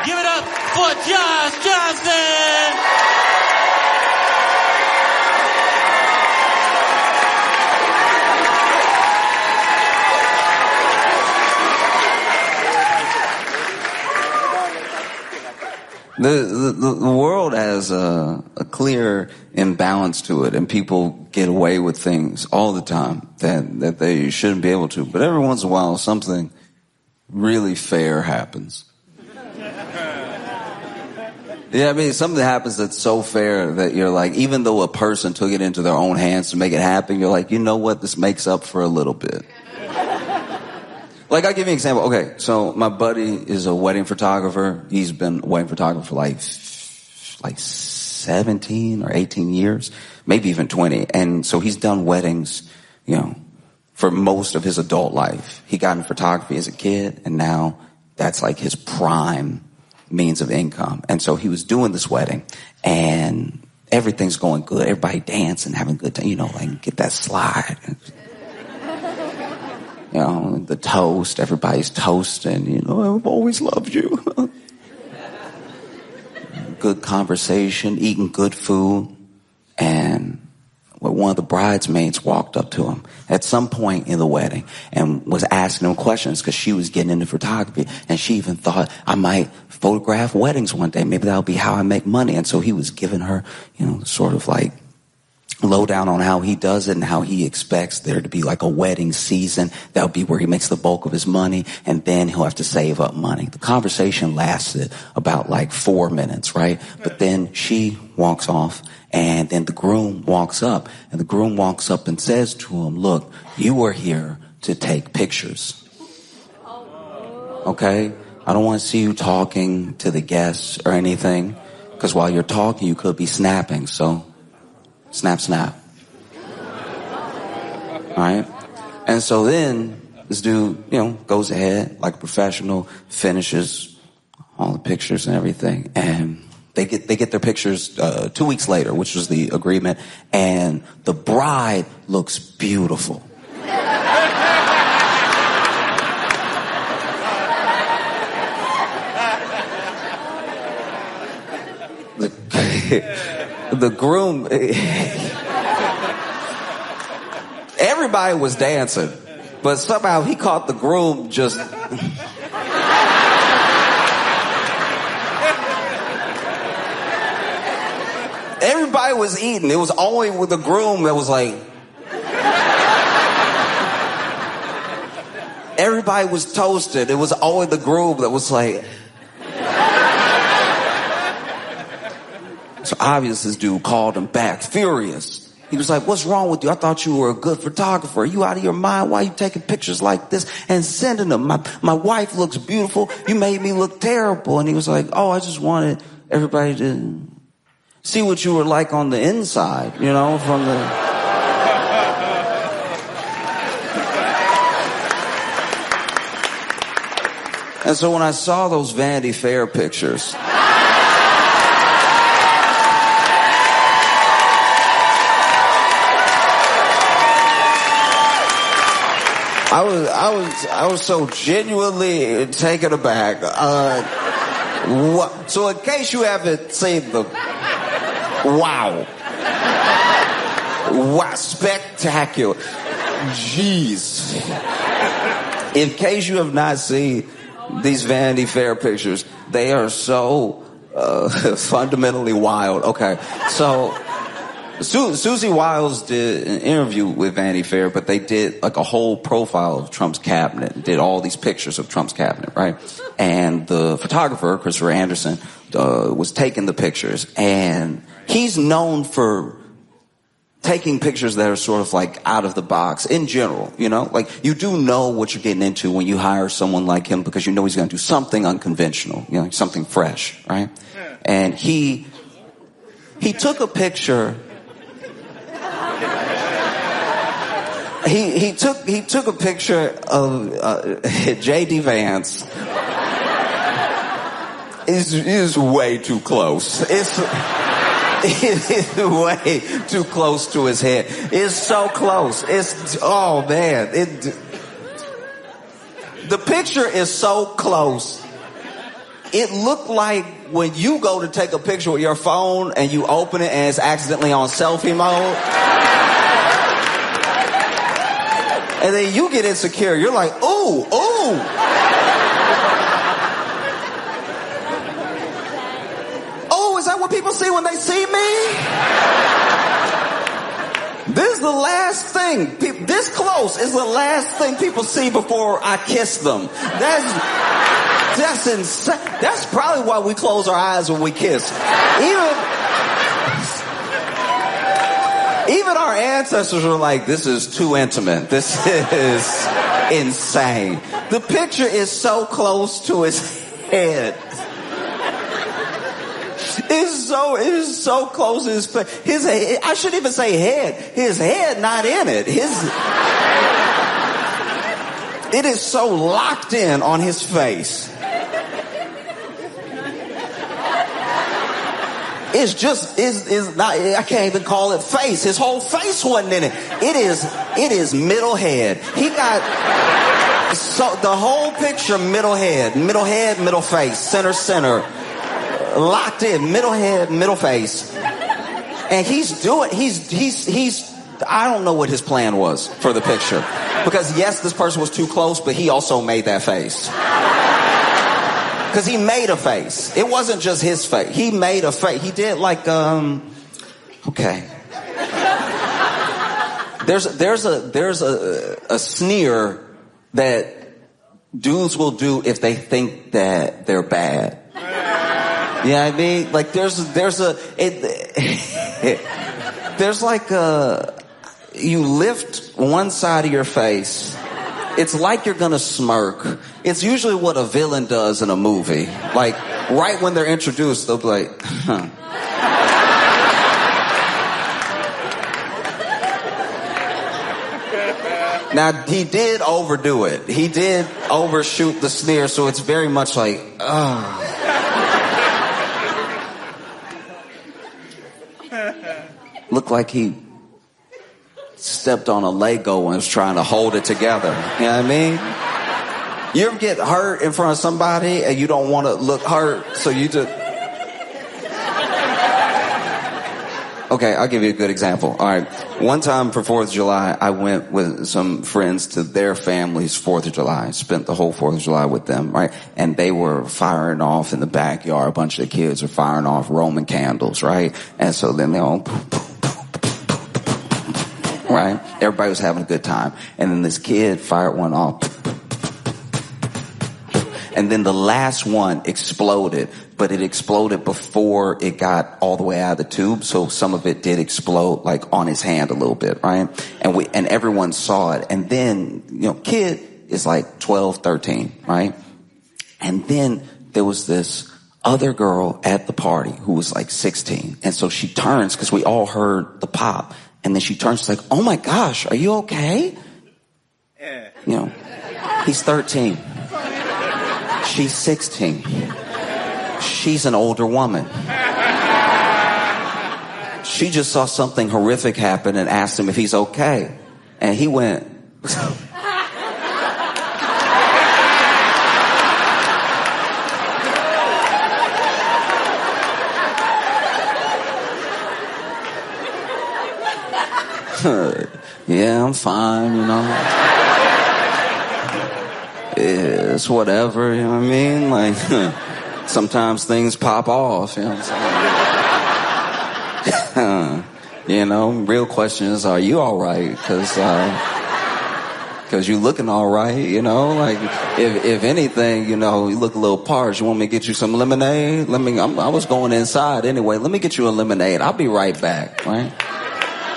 Give it up for Josh Johnson! The world has a clear imbalance to it, and people get away with things all the time that they shouldn't be able to. But every once in a while, something really fair happens. Yeah, I mean, something happens that's so fair that you're like, even though a person took it into their own hands to make it happen, you're like, you know what? This makes up for a little bit. Like, I'll give you an example. Okay, so my buddy is a wedding photographer. He's been a wedding photographer for like 17 or 18 years, maybe even 20. And so he's done weddings, for most of his adult life. He got into photography as a kid, and now that's like his prime means of income. And so he was doing this wedding, and everything's going good. Everybody dancing, having a good time, like get that slide. The toast, everybody's toasting, I've always loved you. Good conversation, eating good food. And one of the bridesmaids walked up to him at some point in the wedding and was asking him questions because she was getting into photography. And she even thought, I might photograph weddings one day. Maybe that'll be how I make money. And so he was giving her, sort of like lowdown on how he does it and how he expects there to be like a wedding season. That'll be where he makes the bulk of his money, and then he'll have to save up money. The conversation lasted about like 4 minutes, right? But then she walks off, and then the groom walks up, and the groom walks up and says to him, look, you are here to take pictures. Okay? I don't want to see you talking to the guests or anything, because while you're talking, you could be snapping, so snap, snap. All right? And so then this dude, goes ahead like a professional, finishes all the pictures and everything. And they get their pictures 2 weeks later, which was the agreement. And the bride looks beautiful. The groom, everybody was dancing, but somehow he caught the groom just... Everybody was eating. It was only with the groom that was like... Everybody was toasted. It was only the groom that was like... So obviously this dude called him back, furious. He was like, what's wrong with you? I thought you were a good photographer. Are you out of your mind? Why are you taking pictures like this and sending them? My wife looks beautiful. You made me look terrible. And he was like, oh, I just wanted everybody to see what you were like on the inside, from the... And so when I saw those Vanity Fair pictures... I was so genuinely taken aback. So in case you haven't seen them, wow, spectacular. Jeez. In case you have not seen these Vanity Fair pictures, they are so fundamentally wild. Okay, so Susie Wiles did an interview with Vanity Fair, but they did like a whole profile of Trump's cabinet, did all these pictures of Trump's cabinet, right? And the photographer, Christopher Anderson, was taking the pictures, and he's known for taking pictures that are sort of like out of the box in general, like you do know what you're getting into when you hire someone like him, because you know he's going to do something unconventional, something fresh, right? And he took a picture. He took a picture of J.D. Vance. Is way too close. It is way too close to his head. It's so close. Oh man. The picture is so close it looked like when you go to take a picture with your phone and you open it and it's accidentally on selfie mode. And then you get insecure. You're like, ooh, ooh. Oh, is that what people see when they see me? This is the last thing. This close is the last thing people see before I kiss them. That's insane. That's probably why we close our eyes when we kiss. Even our ancestors were like, this is too intimate. This is insane. The picture is so close to his head. It is so close to his face. His head, I shouldn't even say head. His head not in it. It is so locked in on his face. It's not, I can't even call it face. His whole face wasn't in it. It is middle head. He got, the whole picture middle head, middle face, center, locked in, middle head, middle face. And he's I don't know what his plan was for the picture. Because yes, this person was too close, but he also made that face. Because he made a face. It wasn't just his face. He made a face. He did like, okay. There's a sneer that dudes will do if they think that they're bad. You know what I mean? Like there's like you lift one side of your face. It's like you're gonna smirk. It's usually what a villain does in a movie. Like, right when they're introduced, they'll be like, huh. Now, he did overdo it. He did overshoot the sneer, so it's very much like, oh. Looked like he stepped on a Lego and was trying to hold it together. You know what I mean? You ever get hurt in front of somebody and you don't want to look hurt, so you just... Okay, I'll give you a good example. All right. One time for 4th of July, I went with some friends to their family's 4th of July. Spent the whole 4th of July with them, right? And they were firing off in the backyard. A bunch of the kids were firing off Roman candles, right? And so then they all... Right? Everybody was having a good time. And then this kid fired one off. And then the last one exploded, but it exploded before it got all the way out of the tube. So some of it did explode like on his hand a little bit, right? And everyone saw it. And then, kid is like 12, 13, right? And then there was this other girl at the party who was like 16. And so she turns, because we all heard the pop. And then she turns, she's like, oh my gosh, are you okay? He's 13. She's 16. She's an older woman. She just saw something horrific happen and asked him if he's okay. And he went... Yeah, I'm fine, It's whatever, you know what I mean? Like, sometimes things pop off, you know what I'm saying? Real question is, are you all right? Because you looking all right, Like, if anything, you look a little parched. You want me to get you some lemonade? I was going inside anyway. Let me get you a lemonade. I'll be right back, right?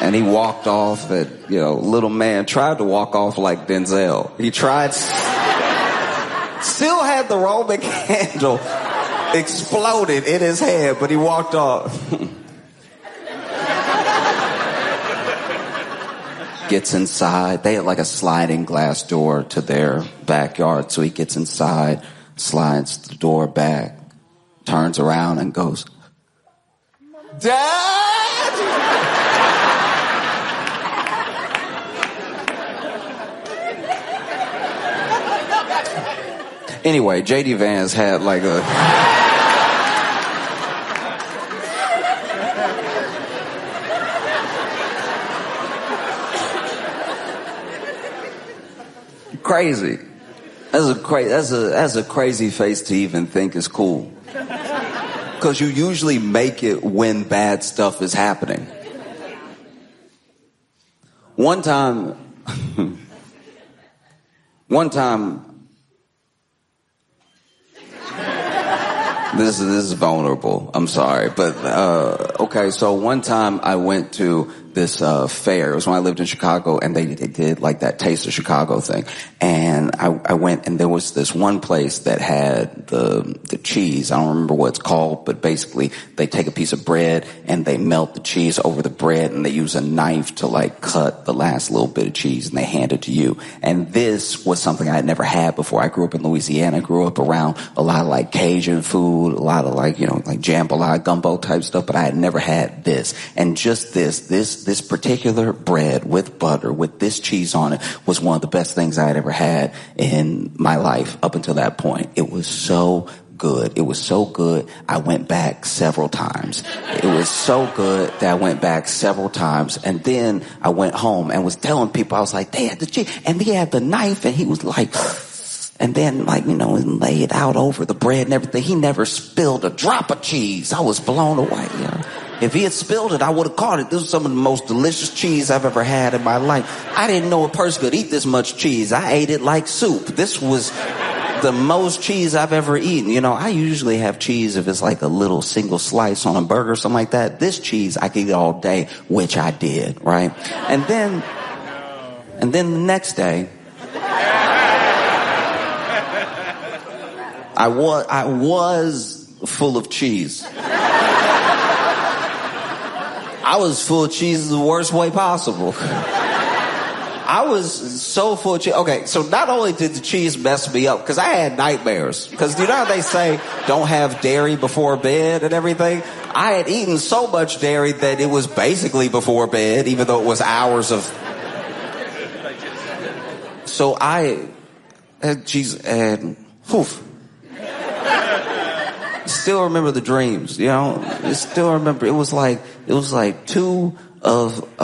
And he walked off little man tried to walk off like Denzel. He tried, still had the Roman candle exploded in his head, but he walked off. Gets inside. They had like a sliding glass door to their backyard. So he gets inside, slides the door back, turns around and goes, Dad! Anyway, J.D. Vance had like a... crazy. That's a crazy face to even think is cool. Because you usually make it when bad stuff is happening. One time, this is vulnerable. I'm sorry, but okay. So one time I went to this fair. It was when I lived in Chicago, and they did like that Taste of Chicago thing. And I went, and there was this one place that had the cheese. I don't remember what it's called, but basically they take a piece of bread and they melt the cheese over the bread, and they use a knife to like cut the last little bit of cheese, and they hand it to you. And this was something I had never had before. I grew up in Louisiana. I grew up around a lot of like Cajun food, a lot of like, like jambalaya, gumbo type stuff, but I had never had this. And just this particular bread with butter, with this cheese on it, was one of the best things I had ever had in my life up until that point. It was so good. It was so good, I went back several times. It was so good that I went back several times. And then I went home and was telling people, I was like, they had the cheese, and he had the knife, and he was like... And then, and lay it out over the bread and everything. He never spilled a drop of cheese. I was blown away. If he had spilled it, I would have caught it. This was some of the most delicious cheese I've ever had in my life. I didn't know a person could eat this much cheese. I ate it like soup. This was the most cheese I've ever eaten. I usually have cheese if it's like a little single slice on a burger or something like that. This cheese I could eat all day, which I did, right? And then the next day, I was full of cheese. I was full of cheese the worst way possible. I was so full of cheese. Okay, so not only did the cheese mess me up, because I had nightmares. Because you know how they say don't have dairy before bed and everything? I had eaten so much dairy that it was basically before bed, even though it was hours of... So I had cheese and... Poof. Still remember the dreams, I still remember. It was like two of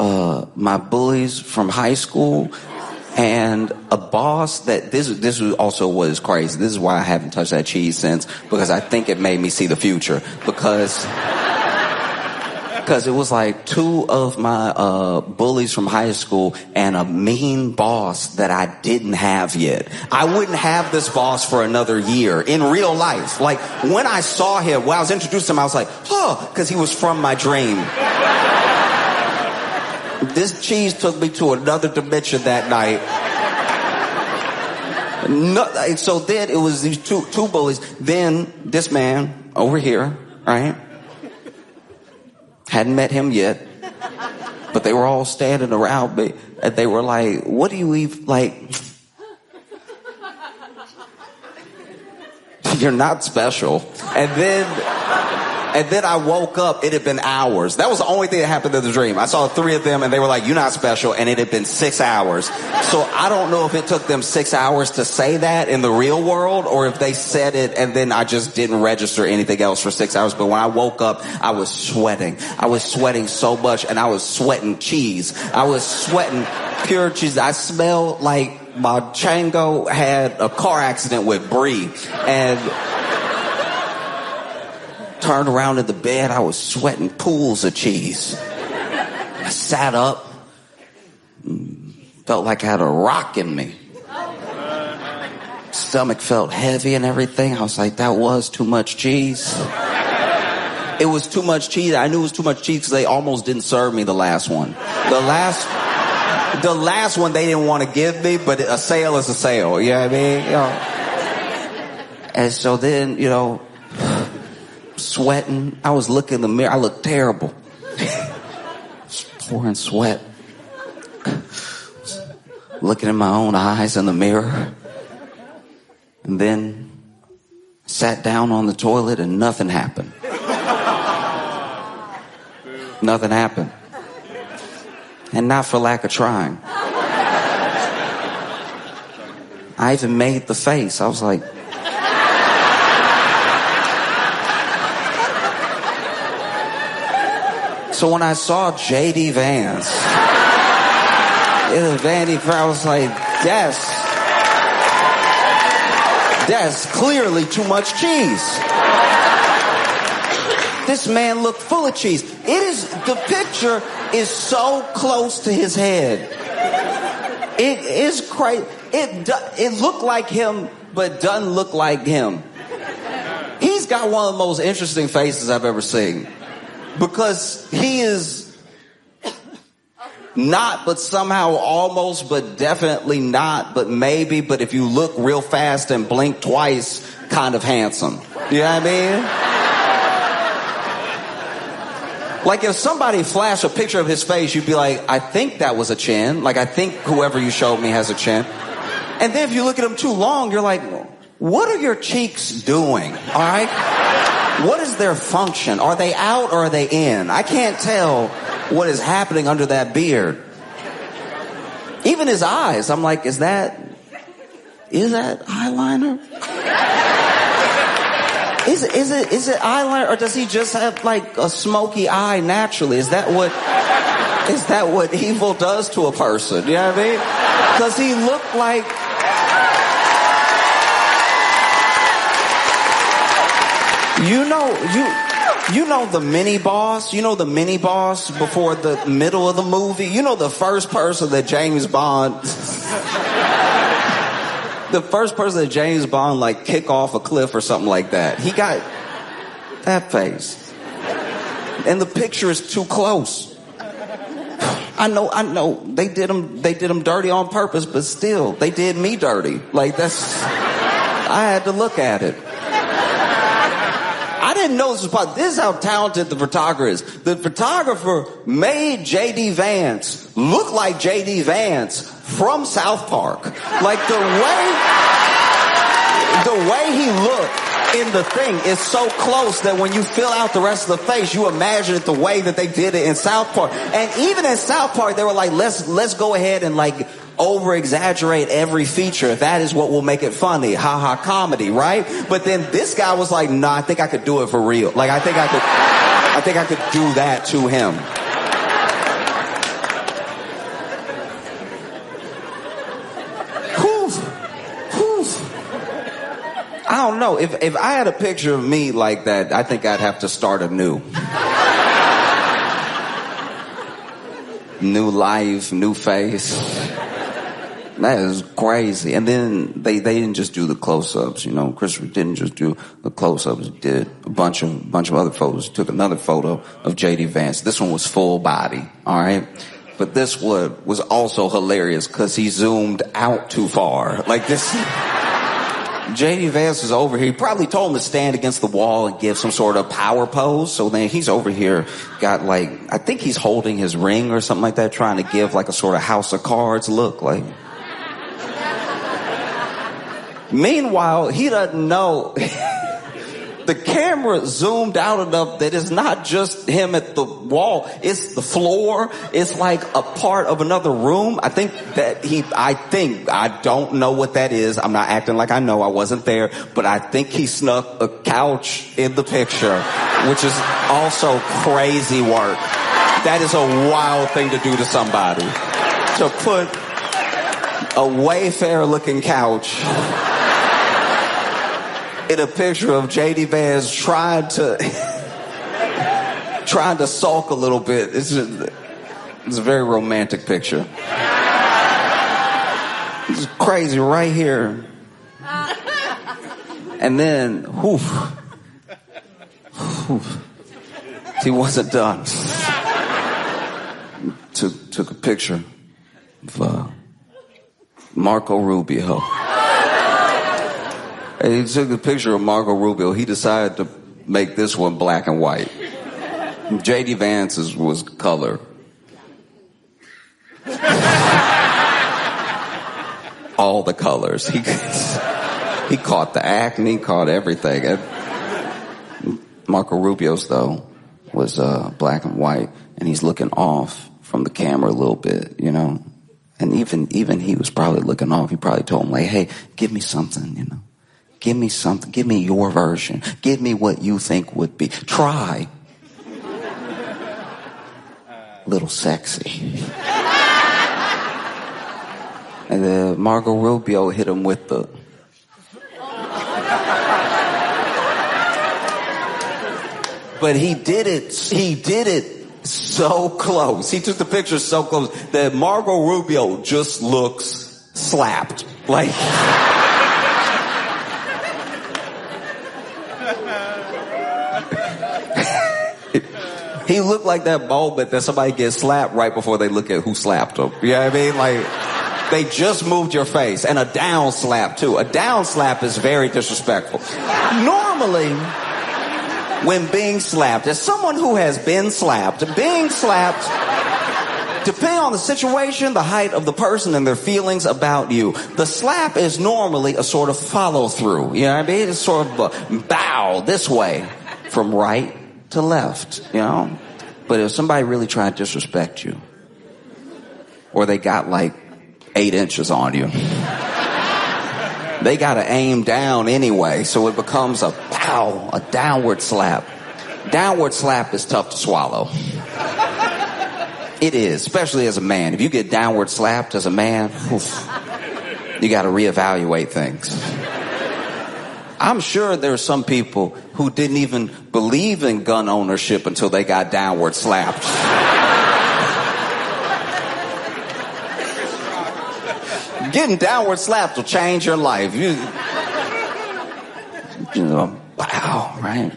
my bullies from high school and a boss that this was also what is crazy. This is why I haven't touched that cheese since, because I think it made me see the future, because it was like two of my bullies from high school and a mean boss that I didn't have yet. I wouldn't have this boss for another year in real life. Like, when I saw him, when I was introduced to him, I was like, because he was from my dream. This cheese took me to another dimension that night. So then it was these two bullies. Then this man over here, right? Hadn't met him yet, but they were all standing around me, and they were like, what do you eat? Like, you're not special. And then I woke up, it had been hours. That was the only thing that happened in the dream. I saw three of them, and they were like, you're not special, and it had been 6 hours. So I don't know if it took them 6 hours to say that in the real world, or if they said it and then I just didn't register anything else for 6 hours. But when I woke up, I was sweating. I was sweating so much, and I was sweating cheese. I was sweating pure cheese. I smelled like my chango had a car accident with Brie, and... turned around in the bed, I was sweating pools of cheese. I sat up, felt like I had a rock in me. Stomach felt heavy and everything. I was like, that was too much cheese. It was too much cheese. I knew it was too much cheese because they almost didn't serve me the last one. The last one they didn't want to give me, but a sale is a sale. You know what I mean? And so then, sweating. I was looking in the mirror. I looked terrible. Pouring sweat. Looking in my own eyes in the mirror. And then sat down on the toilet and nothing happened. Nothing happened. And not for lack of trying. I even made the face. I was like... So when I saw J.D. Vance in the Vanity Fair, I was like, that's clearly too much cheese. This man looked full of cheese. The picture is so close to his head. It is crazy. It looked like him, but doesn't look like him. He's got one of the most interesting faces I've ever seen. Because he is not, but somehow almost, but definitely not, but maybe, but if you look real fast and blink twice, kind of handsome. You know what I mean? Like if somebody flashed a picture of his face, you'd be like, I think that was a chin. Like I think whoever you showed me has a chin. And then if you look at him too long, you're like, what are your cheeks doing? All right? What is their function? Are they out or are they in? I can't tell what is happening under that beard. Even his eyes, I'm like, is that eyeliner? Is it eyeliner, or does he just have like a smoky eye naturally? Is that what evil does to a person? You know what I mean? Does he look like... You know the mini boss? You know the mini boss before the middle of the movie? You know the first person that James Bond... the first person that James Bond like kick off a cliff or something like that. He got that face. And the picture is too close. I know. They did him dirty on purpose, but still, they did me dirty. Like I had to look at it. I didn't know this was possible. This is how talented the photographer is. The photographer made J.D. Vance look like J.D. Vance from South Park. Like the way he looked in the thing is so close that when you fill out the rest of the face, you imagine it the way that they did it in South Park. And even in South Park, they were like, let's go ahead and like over-exaggerate every feature. That is what will make it funny. Ha-ha comedy, right? But then this guy was like, nah, I think I could do it for real. Like, I think I could do that to him. I don't know. If I had a picture of me like that, I think I'd have to start anew. New life, new face. That is crazy. And then they didn't just do the close-ups, you know. Christopher didn't just do the close-ups. He did a bunch of other photos. He took another photo of J.D. Vance. This one was full body, all right? But this one was also hilarious because he zoomed out too far. Like this... J.D. Vance is over here. He probably told him to stand against the wall and give some sort of power pose. So then he's over here, got like, I think he's holding his ring or something like that, trying to give like a sort of House of Cards look. Like, meanwhile, he doesn't know. The camera zoomed out enough that it's not just him at the wall. It's the floor. It's like a part of another room. I don't know what that is. I'm not acting like I know. I wasn't there. But I think he snuck a couch in the picture, which is also crazy work. That is a wild thing to do to somebody. To put a Wayfair looking couch in a picture of J.D. Vance trying to sulk a little bit. It's a very romantic picture. It's crazy right here. And then, he wasn't done. Took a picture of Marco Rubio. And he took a picture of Marco Rubio. He decided to make this one black and white. J.D. Vance's was color. All the colors. He caught the acne, caught everything. And Marco Rubio's, though, was black and white. And he's looking off from the camera a little bit, you know. And even he was probably looking off. He probably told him, like, hey, give me something, you know. Give me something. Give me your version. Give me what you think would be. Try. little sexy. And then Marco Rubio hit him with the... But he did it so close. He took the picture so close that Marco Rubio just looks slapped. Like... He looked like that moment that somebody gets slapped right before they look at who slapped him. You know what I mean? Like, they just moved your face. And a down slap, too. A down slap is very disrespectful. Normally, when being slapped, as someone who has been slapped, being slapped, depending on the situation, the height of the person, and their feelings about you, the slap is normally a sort of follow-through. You know what I mean? It's sort of a bow this way from right to left, you know? But if somebody really tried to disrespect you, or they got like 8 inches on you, they gotta aim down anyway, so it becomes a pow, a downward slap. Downward slap is tough to swallow. It is, especially as a man. If you get downward slapped as a man, oof, you gotta reevaluate things. I'm sure there are some people who didn't even believe in gun ownership until they got downward slapped. Getting downward slapped will change your life. You know, wow, right?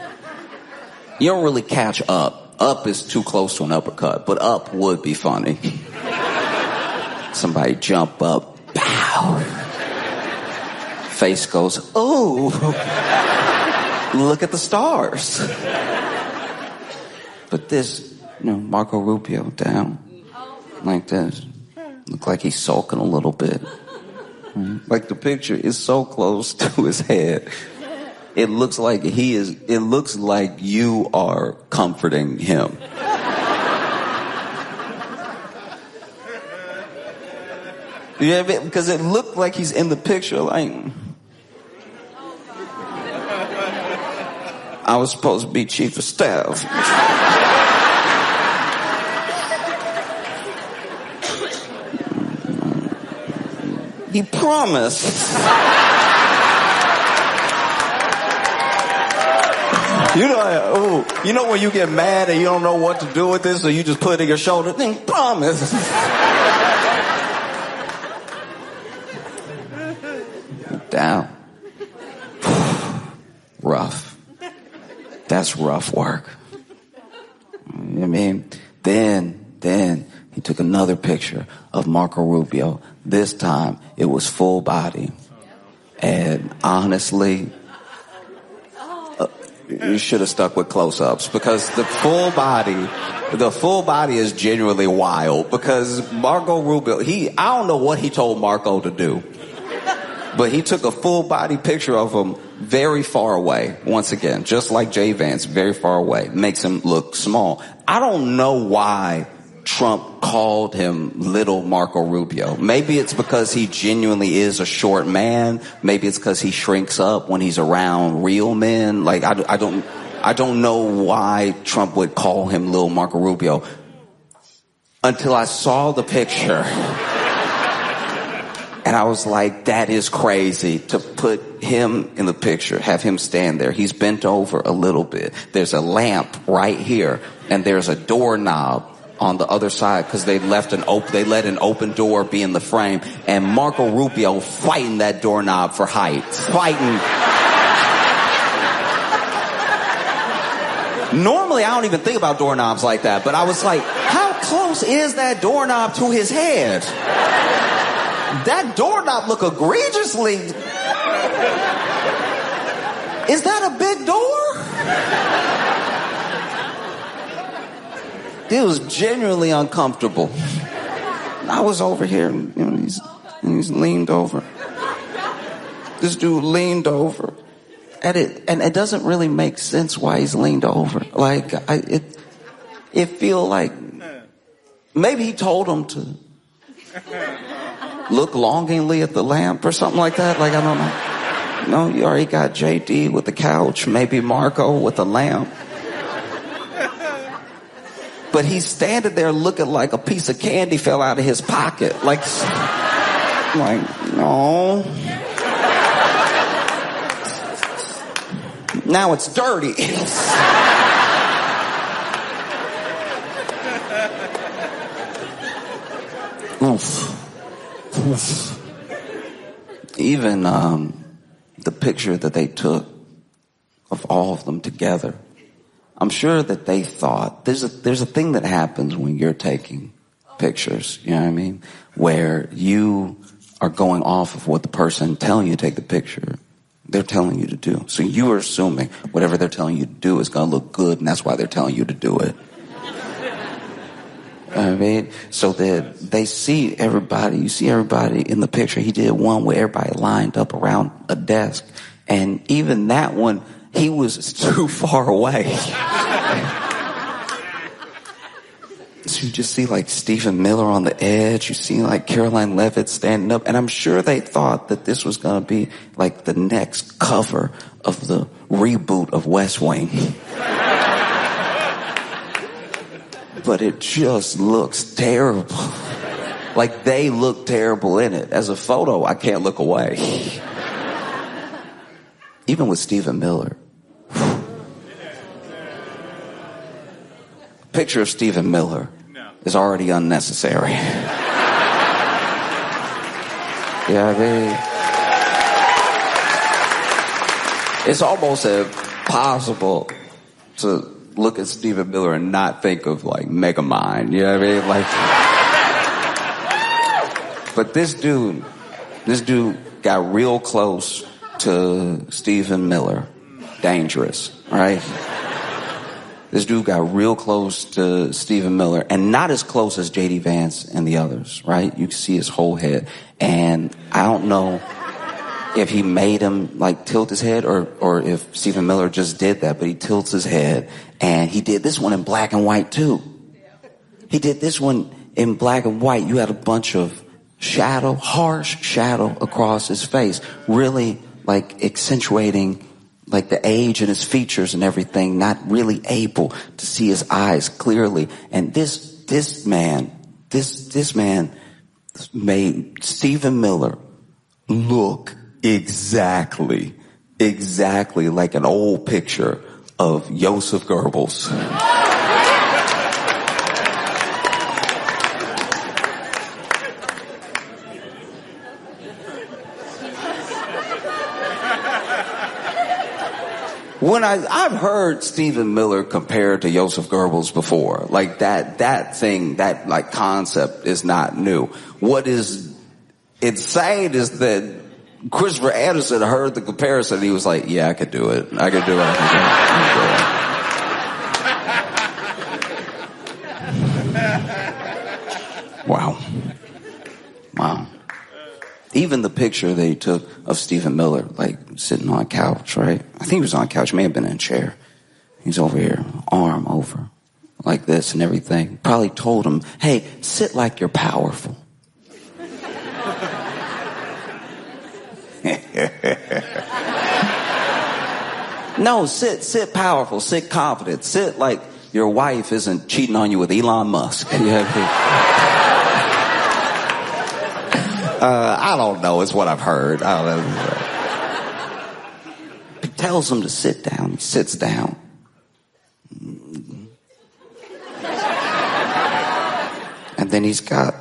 You don't really catch up. Up is too close to an uppercut, but up would be funny. Somebody jump up, pow. Face goes, oh, look at the stars. But this, Marco Rubio down like this. Look like he's sulking a little bit. Like the picture is so close to his head. It looks like it looks like you are comforting him. Yeah, because it looked like he's in the picture like... I was supposed to be chief of staff. He promised. You know when you get mad and you don't know what to do with this, so you just put it in your shoulder? He promised. Down. Rough. That's rough work. I mean, then he took another picture of Marco Rubio. This time it was full body. And honestly, you should have stuck with close-ups, because the full body is genuinely wild, because Marco Rubio, I don't know what he told Marco to do, but he took a full body picture of him very far away. Once again, just like Jay Vance, very far away. Makes him look small. I don't know why Trump called him Little Marco Rubio. Maybe it's because he genuinely is a short man. Maybe it's because he shrinks up when he's around real men. Like, I don't know why Trump would call him Little Marco Rubio until I saw the picture. And I was like, that is crazy to put him in the picture, have him stand there. He's bent over a little bit. There's a lamp right here, and there's a doorknob on the other side, because they let an open door be in the frame, and Marco Rubio fighting that doorknob for height. Fighting. Normally, I don't even think about doorknobs like that, but I was like, how close is that doorknob to his head? That doorknob look egregiously... Is that a big door? It was genuinely uncomfortable. I was over here, and he's leaned over. This dude leaned over. And it doesn't really make sense why he's leaned over. Like, it feel like maybe he told him to look longingly at the lamp or something like that. Like, I don't know. No, you already got JD with the couch, maybe Marco with the lamp. but he's standing there looking like a piece of candy fell out of his pocket. Like, no. Now it's dirty. Oof. Even the picture that they took of all of them together, I'm sure that they thought, there's a thing that happens when you're taking pictures, you know what I mean? Where you are going off of what the person telling you to take the picture, they're telling you to do. So you are assuming whatever they're telling you to do is going to look good, and that's why they're telling you to do it. I mean, so that they see everybody, you see everybody in the picture. He did one where everybody lined up around a desk, and even that one, he was too far away. So you just see like Stephen Miller on the edge, you see like Caroline Levitt standing up, and I'm sure they thought that this was going to be like the next cover of the reboot of West Wing. But it just looks terrible. Like they look terrible in it. As a photo, I can't look away. Even with Stephen Miller. Picture of Stephen Miller is already unnecessary. Yeah, I mean, it's almost impossible to look at Stephen Miller and not think of like Megamind, you know what I mean? Like, but this dude got real close to Stephen Miller. Dangerous, right? This dude got real close to Stephen Miller, and not as close as J.D. Vance and the others, right? You can see his whole head. And I don't know if he made him like tilt his head or if Stephen Miller just did that, but he tilts his head. And he did this one in black and white too. He did this one in black and white. You had a bunch of shadow, harsh shadow across his face, really like accentuating like the age in his features and everything, not really able to see his eyes clearly. And this man made Stephen Miller look exactly like an old picture of Joseph Goebbels. When I've heard Stephen Miller compared to Joseph Goebbels before, like that thing, that like concept is not new. What is insane is that Christopher Anderson heard the comparison and he was like, yeah, I could do it. I could do it. Wow. Even the picture they took of Stephen Miller, like sitting on a couch, right? I think he was on a couch, may have been in a chair. He's over here, arm over, like this and everything. Probably told him, hey, sit like you're powerful. No, sit powerful, sit confident, sit like your wife isn't cheating on you with Elon Musk. I don't know, it's what I've heard. I don't know. He tells him to sit down, he sits down. And then he's got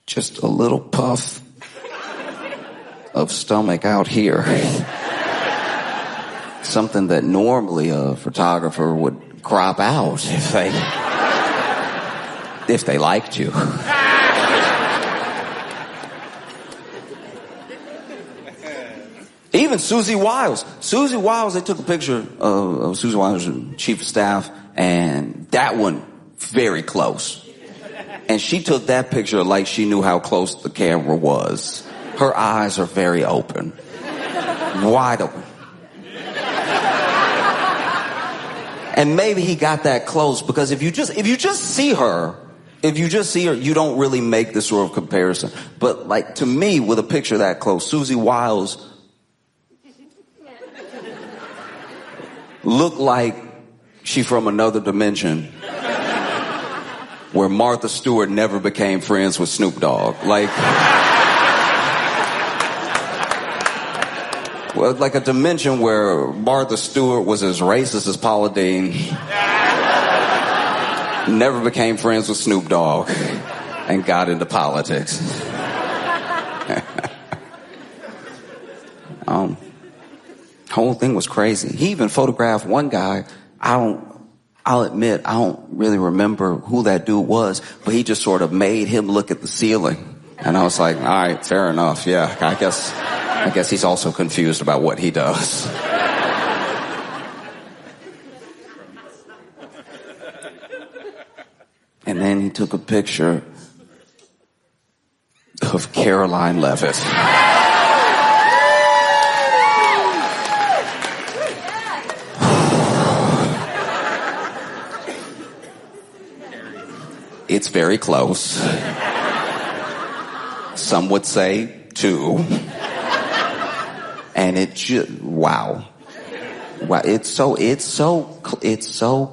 just a little puff of stomach out here. Something that normally a photographer would crop out if they liked you. Even Susie Wiles, they took a picture of Susie Wiles, chief of staff, and that one very close. And she took that picture like she knew how close the camera was. Her eyes are very open, wide open. And maybe he got that close because if you just see her, you don't really make this sort of comparison. But like to me, with a picture that close, Susie Wiles looked like she from another dimension. where Martha Stewart never became friends with Snoop Dogg. Like, well, like a dimension where Martha Stewart was as racist as Paula Deen, never became friends with Snoop Dogg, and got into politics. Whole thing was crazy. He even photographed one guy. I'll admit, I don't really remember who that dude was, but he just sort of made him look at the ceiling. And I was like, all right, fair enough. Yeah, I guess he's also confused about what he does. And then he took a picture of Caroline Levitt. It's very close. Some would say 2. And it just, wow. It's so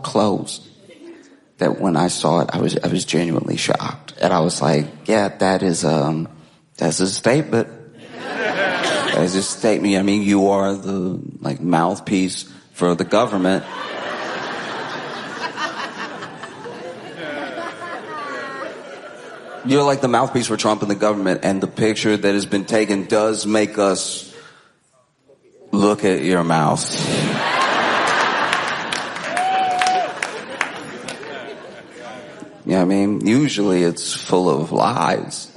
close that when I saw it, I was genuinely shocked. And I was like, yeah, that's a statement. That's a statement. I mean, you are the, like, mouthpiece for the government. You're like the mouthpiece for Trump and the government, and the picture that has been taken does make us look at your mouth. Yeah, I mean, usually it's full of lies.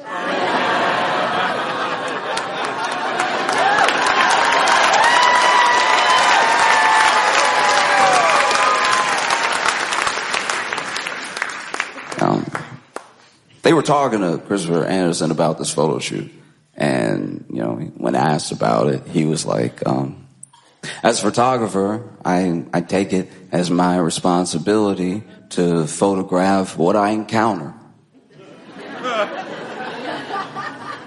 They were talking to Christopher Anderson about this photo shoot. And, you know, when asked about it, he was like, as a photographer, I take it as my responsibility to photograph what I encounter.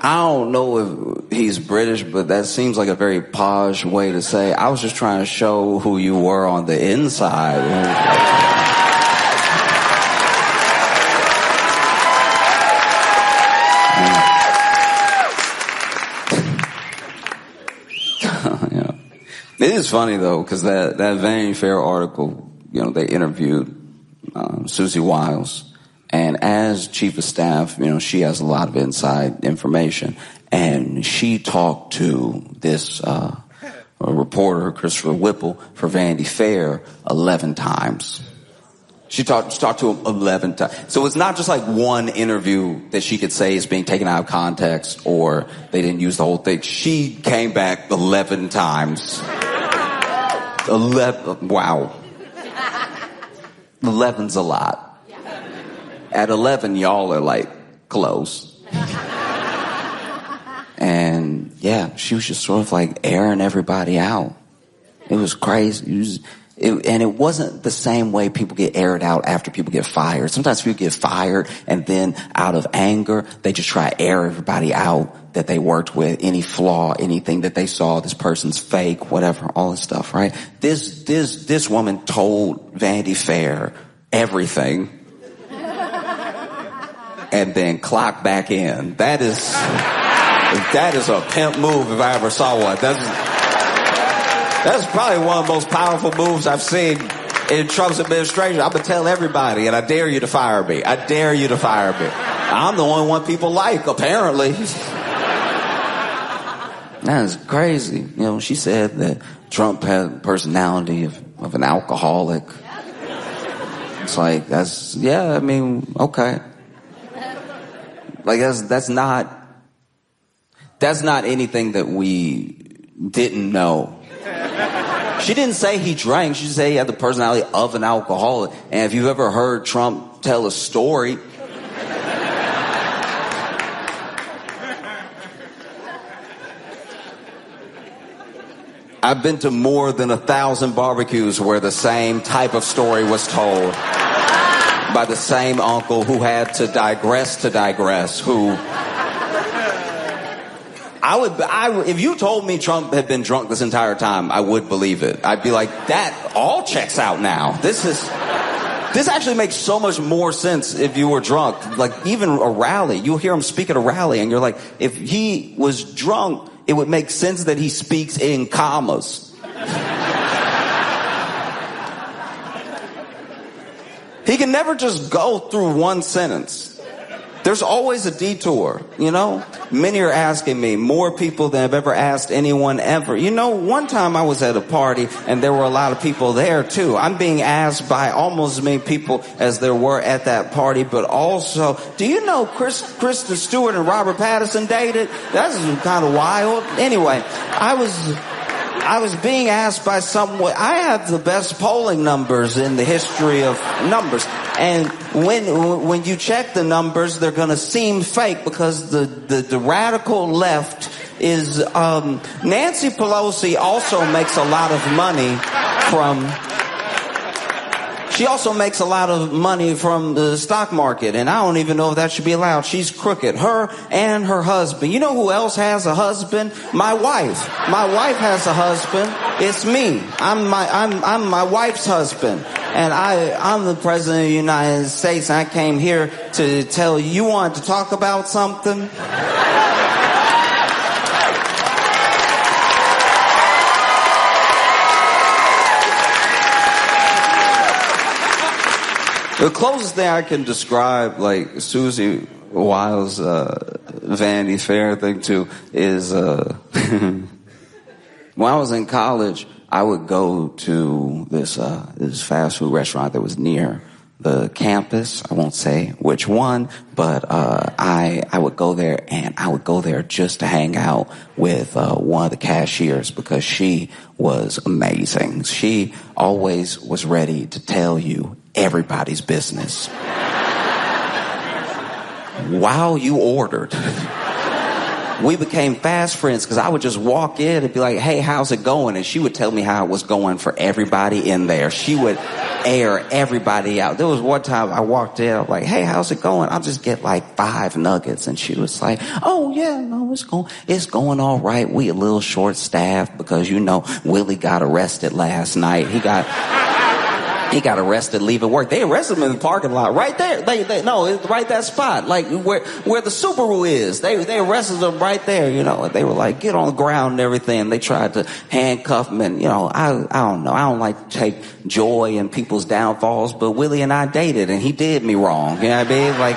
I don't know if he's British, but that seems like a very posh way to say, I was just trying to show who you were on the inside. It is funny, though, because that Vanity Fair article, you know, they interviewed Susie Wiles. And as chief of staff, you know, she has a lot of inside information. And she talked to this reporter, Christopher Whipple, for Vanity Fair 11 times. She talked to him 11 times. So it's not just like one interview that she could say is being taken out of context or they didn't use the whole thing. She came back 11 times. 11, wow. 11's a lot. At 11, y'all are like close. And yeah, she was just sort of like airing everybody out. It was crazy. And it wasn't the same way people get aired out after people get fired. Sometimes people get fired and then out of anger, they just try to air everybody out that they worked with, any flaw, anything that they saw, this person's fake, whatever, all this stuff, right? This woman told Vanity Fair everything and then clocked back in. That is a pimp move if I ever saw one. That's probably one of the most powerful moves I've seen in Trump's administration. I'm going to tell everybody, and I dare you to fire me. I dare you to fire me. I'm the only one people like, apparently. That is crazy. You know, she said that Trump had the personality of an alcoholic. It's like, I mean, okay. Like, that's not anything that we didn't know. She didn't say he drank. She said he had the personality of an alcoholic. And if you've ever heard Trump tell a story, I've been to more than 1,000 barbecues where the same type of story was told by the same uncle who had to digress, who... if you told me Trump had been drunk this entire time, I would believe it. I'd be like, that all checks out now. This This actually makes so much more sense if you were drunk. Like, even a rally, you'll hear him speak at a rally, and you're like, if he was drunk, it would make sense that he speaks in commas. He can never just go through one sentence. There's always a detour, you know? Many are asking me, more people than I've ever asked anyone ever. You know, one time I was at a party and there were a lot of people there too. I'm being asked by almost as many people as there were at that party, but also, do you know Kristen Stewart and Robert Pattinson dated? That's kind of wild. Anyway, I was being asked by someone. I have the best polling numbers in the history of numbers. And when you check the numbers, they're going to seem fake because the radical left is, Nancy Pelosi also makes a lot of money from, she also makes a lot of money from the stock market, and I don't even know if that should be allowed. She's crooked. Her and her husband. You know who else has a husband? My wife. My wife has a husband. It's me. I'm my wife's husband. And I'm the president of the United States, and I came here to tell you wanted to talk about something. The closest thing I can describe, like, Susie Wiles' Vanity Fair thing to is, when I was in college, I would go to this fast food restaurant that was near the campus. I won't say which one, but I would go there, and I would go there just to hang out with one of the cashiers because she was amazing. She always was ready to tell you everybody's business while you ordered. We became fast friends because I would just walk in and be like, hey, how's it going? And she would tell me how it was going for everybody in there. She would air everybody out. There was one time I walked in, I'm like, hey, how's it going? I'll just get like 5 nuggets. And she was like, oh yeah, no, it's going all right. We a little short staffed because, you know, Willie got arrested last night. He got arrested leaving work. They arrested him in the parking lot right there. No, it's right that spot, like where the Subaru is. They arrested him right there, you know. And they were like, get on the ground and everything. They tried to handcuff him, and, you know, I don't know. I don't like to take joy in people's downfalls, but Willie and I dated, and he did me wrong. You know what I mean? Like,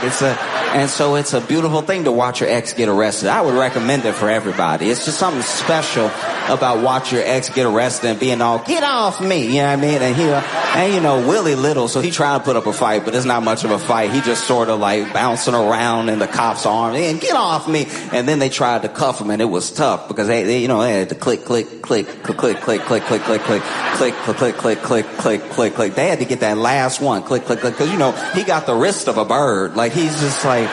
so it's a beautiful thing to watch your ex get arrested. I would recommend it for everybody. It's just something special about watch your ex get arrested and being all, get off me. You know what I mean? And you know, Willie little, so he trying to put up a fight, but it's not much of a fight. He just sort of like bouncing around in the cop's arm, and get off me. And then they tried to cuff him, and it was tough because they you know, they had to click, click, click, click, click, click, click, click, click, click, click, click, click, click, click, click, click. They had to get that last one, click, click, click, because, you know, he got the wrist of a bird. Like, he's just like,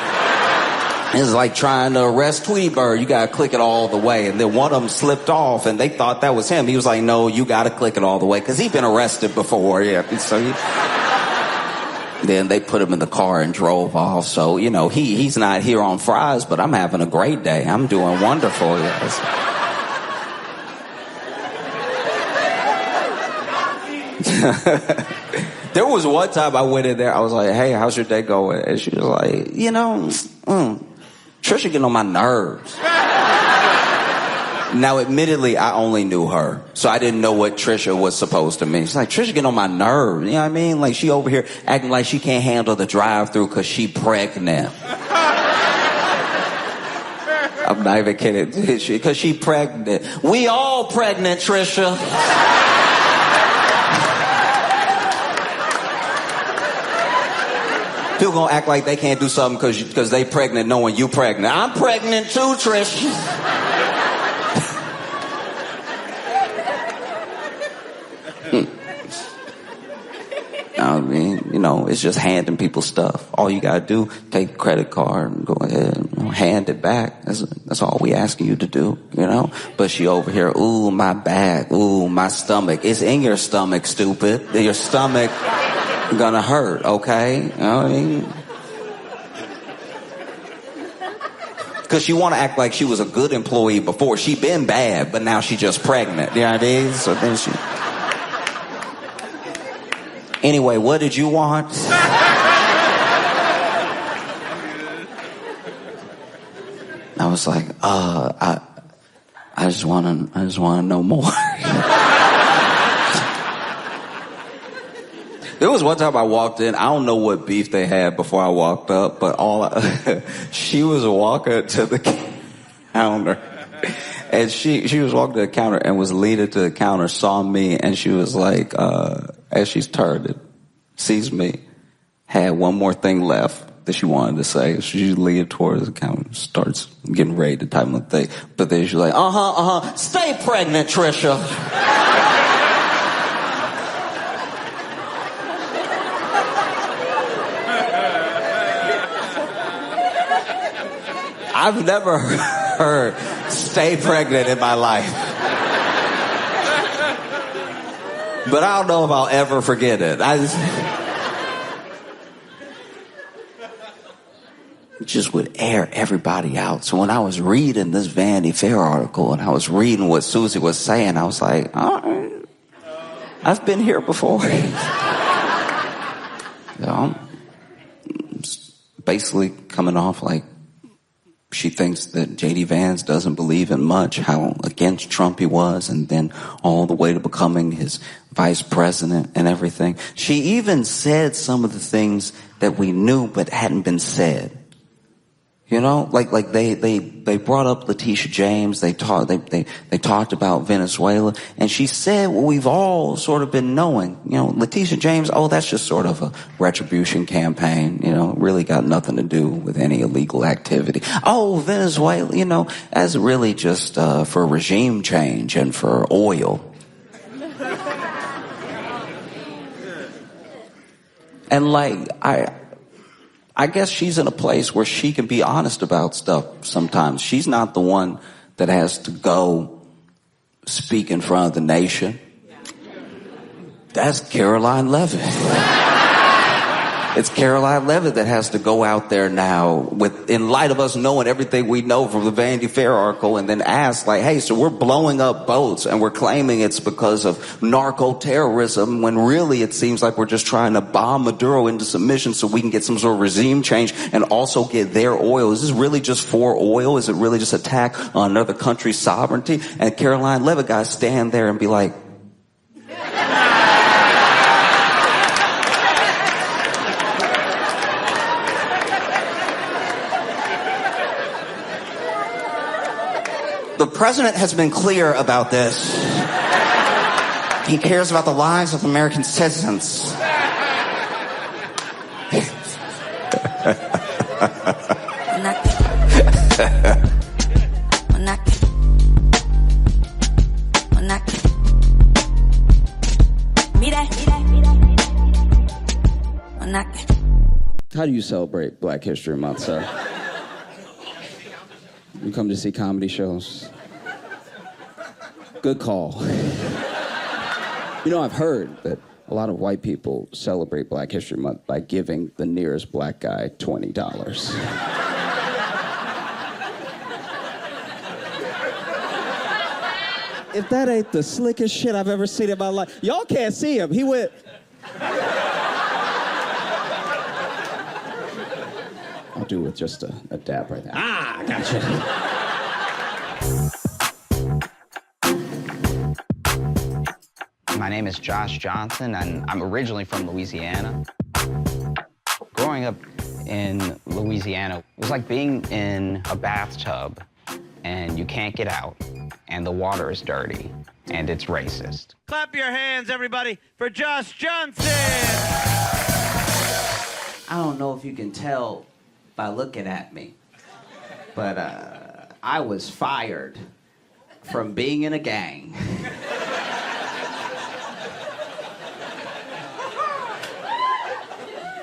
it's like trying to arrest Tweety Bird. You gotta click it all the way. And then one of them slipped off, and they thought that was him. He was like, no, you gotta click it all the way, because he'd been arrested before. Yeah. So then they put him in the car and drove off. So, you know, he's not here on fries, but I'm having a great day. I'm doing wonderful. Yes. There was one time I went in there, I was like, hey, how's your day going? And she was like, you know, Trisha getting on my nerves. Now, admittedly, I only knew her, so I didn't know what Trisha was supposed to mean. She's like, Trisha getting on my nerves. You know what I mean? Like, she over here acting like she can't handle the drive-thru because she pregnant. I'm not even kidding. Because she pregnant. We all pregnant, Trisha. People gonna act like they can't do something because they pregnant knowing you pregnant. I'm pregnant too, Trish. I mean, you know, it's just handing people stuff. All you gotta do, take a credit card and go ahead and hand it back. That's all we asking you to do, you know? But she over here, ooh, my back, ooh, my stomach. It's in your stomach, stupid. Your stomach gonna hurt, okay? You know what I mean? Because she want to act like she was a good employee before. She been bad, but now she just pregnant. You know what I mean? So then she... Anyway, what did you want? I was like, I just want to know more. There was one time I walked in. I don't know what beef they had before I walked up, but she was walking to the counter, and she was walking to the counter and was leading to the counter, saw me, and she was like, as she's turned it, sees me, had one more thing left that she wanted to say. She leaned towards the counter, starts getting ready to type my thing, but then she's like, stay pregnant, Trisha. I've never heard stay pregnant in my life. But I don't know if I'll ever forget it. I just would air everybody out. So when I was reading this Vanity Fair article and I was reading what Susie was saying, I was like, all right, I've been here before. Basically coming off like she thinks that J.D. Vance doesn't believe in much, how against Trump he was, and then all the way to becoming his vice president and everything. She even said some of the things that we knew but hadn't been said. You know, like they brought up Letitia James. They talked about Venezuela, and she said what we've all sort of been knowing. You know, Letitia James. Oh, that's just sort of a retribution campaign. You know, really got nothing to do with any illegal activity. Oh, Venezuela. You know, that's really just for regime change and for oil. And like I guess she's in a place where she can be honest about stuff sometimes. She's not the one that has to go speak in front of the nation. That's Caroline Leavitt. It's Caroline Leavitt that has to go out there now in light of us knowing everything we know from the Vanity Fair article, and then ask like, hey, so we're blowing up boats and we're claiming it's because of narco-terrorism, when really it seems like we're just trying to bomb Maduro into submission so we can get some sort of regime change and also get their oil. Is this really just for oil? Is it really just attack on another country's sovereignty? And Caroline Leavitt got to stand there and be like, the president has been clear about this. He cares about the lives of American citizens. How do you celebrate Black History Month, sir? You come to see comedy shows? Good call. You know, I've heard that a lot of white people celebrate Black History Month by giving the nearest black guy $20. If that ain't the slickest shit I've ever seen in my life. Y'all can't see him. He went... I'll do with just a dab right there. Ah, gotcha. My name is Josh Johnson, and I'm originally from Louisiana. Growing up in Louisiana was like being in a bathtub, and you can't get out, and the water is dirty, and it's racist. Clap your hands, everybody, for Josh Johnson! I don't know if you can tell by looking at me, but I was fired from being in a gang.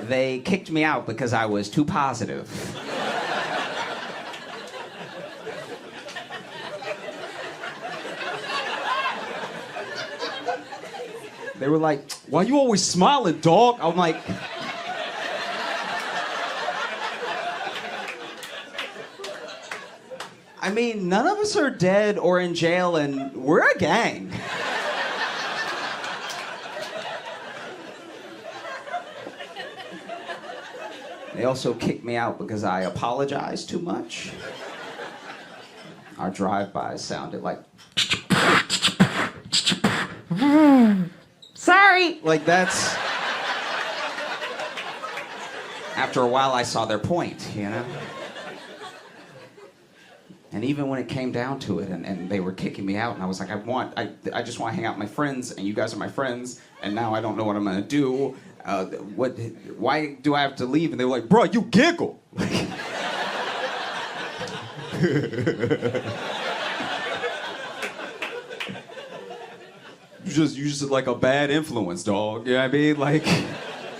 They kicked me out because I was too positive. They were like, "Why you always smiling, dog?" I'm like, I mean, none of us are dead or in jail, and we're a gang. They also kicked me out because I apologized too much. Our drive-bys sounded like... Sorry! Like, that's... After a while, I saw their point, you know? And even when it came down to it, and they were kicking me out, and I was like, I just want to hang out with my friends, and you guys are my friends, and now I don't know what I'm gonna do. Why do I have to leave? And they were like, bro, you giggle. You just like a bad influence, dog. You know what I mean? Like,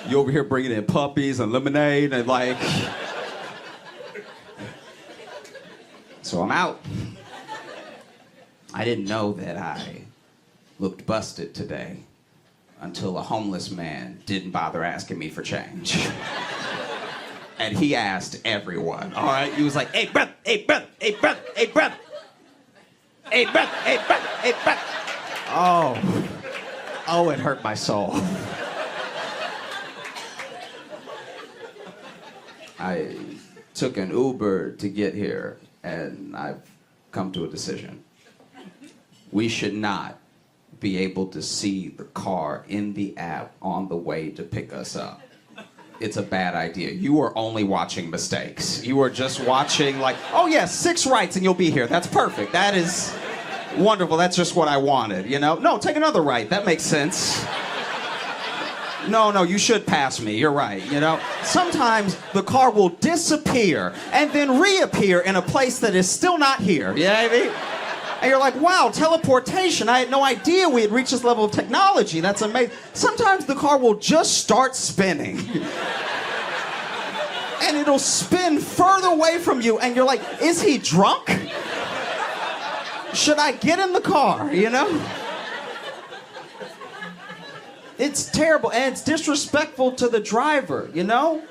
you over here bringing in puppies and lemonade and like... So I'm out. I didn't know that I looked busted today until a homeless man didn't bother asking me for change. And he asked everyone, all right? He was like, hey, brother, hey, brother, hey, brother, hey, brother. Hey, brother, hey, brother, hey, brother. Oh, it hurt my soul. I took an Uber to get here, and I've come to a decision. We should not be able to see the car in the app on the way to pick us up. It's a bad idea. You are only watching mistakes. You are just watching like, oh yeah, 6 rights and you'll be here. That's perfect. That is wonderful. That's just what I wanted, you know? No, take another right. That makes sense. No, you should pass me. You're right, you know? Sometimes the car will disappear and then reappear in a place that is still not here. You know what I mean? And you're like, wow, teleportation. I had no idea we had reached this level of technology. That's amazing. Sometimes the car will just start spinning. And it'll spin further away from you, and you're like, is he drunk? Should I get in the car, you know? It's terrible, and it's disrespectful to the driver, you know?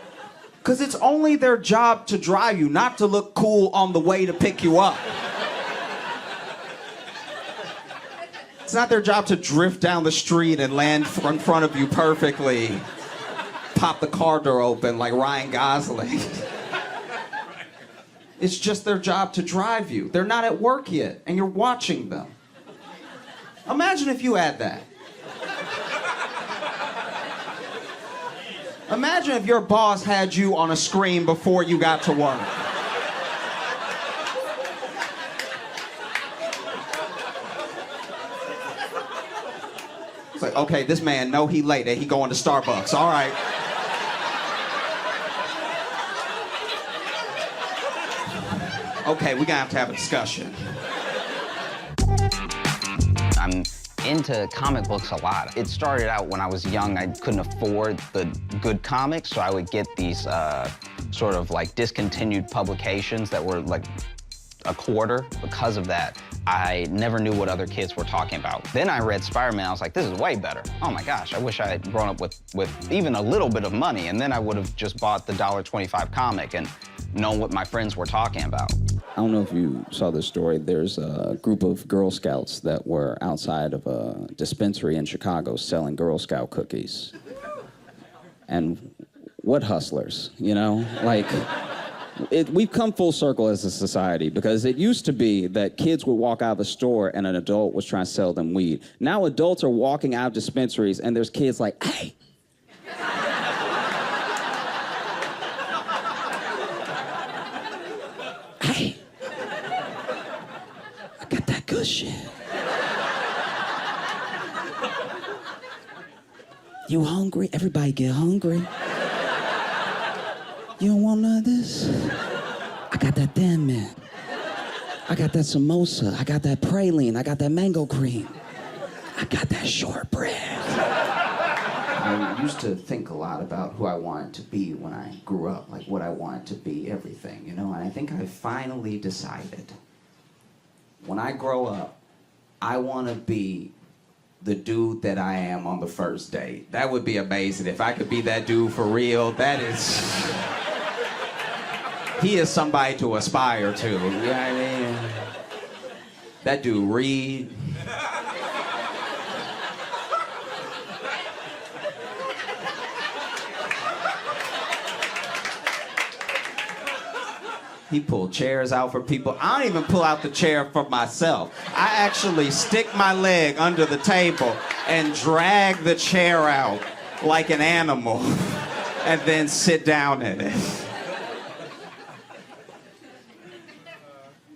Because it's only their job to drive you, not to look cool on the way to pick you up. It's not their job to drift down the street and land in front of you perfectly. Pop the car door open like Ryan Gosling. It's just their job to drive you. They're not at work yet, and you're watching them. Imagine if you had that. Imagine if your boss had you on a screen before you got to work. It's like, okay, this man know he late and he going to Starbucks. All right. Okay, we're gonna have to have a discussion. I'm into comic books a lot. It started out when I was young. I couldn't afford the good comics, so I would get these sort of like discontinued publications that were like a quarter. Because of that, I never knew what other kids were talking about. Then I read Spider-Man. I was like, this is way better. Oh my gosh, I wish I had grown up with even a little bit of money, and then I would have just bought the $1.25 comic and known what my friends were talking about. I don't know if you saw this story. There's a group of Girl Scouts that were outside of a dispensary in Chicago selling Girl Scout cookies. And what hustlers, you know? Like, we've come full circle as a society, because it used to be that kids would walk out of the store and an adult was trying to sell them weed. Now adults are walking out of dispensaries and there's kids like, hey. Hey. I got that good shit. You hungry? Everybody get hungry. You don't want none of this? I got that Thin Man. I got that samosa. I got that praline. I got that mango cream. I got that shortbread. I used to think a lot about who I wanted to be when I grew up, like what I wanted to be, everything, you know? And I think I finally decided, when I grow up, I want to be the dude that I am on the first date. That would be amazing if I could be that dude for real. That is... He is somebody to aspire to, you know what I mean? That dude Reed. He pulled chairs out for people. I don't even pull out the chair for myself. I actually stick my leg under the table and drag the chair out like an animal and then sit down in it.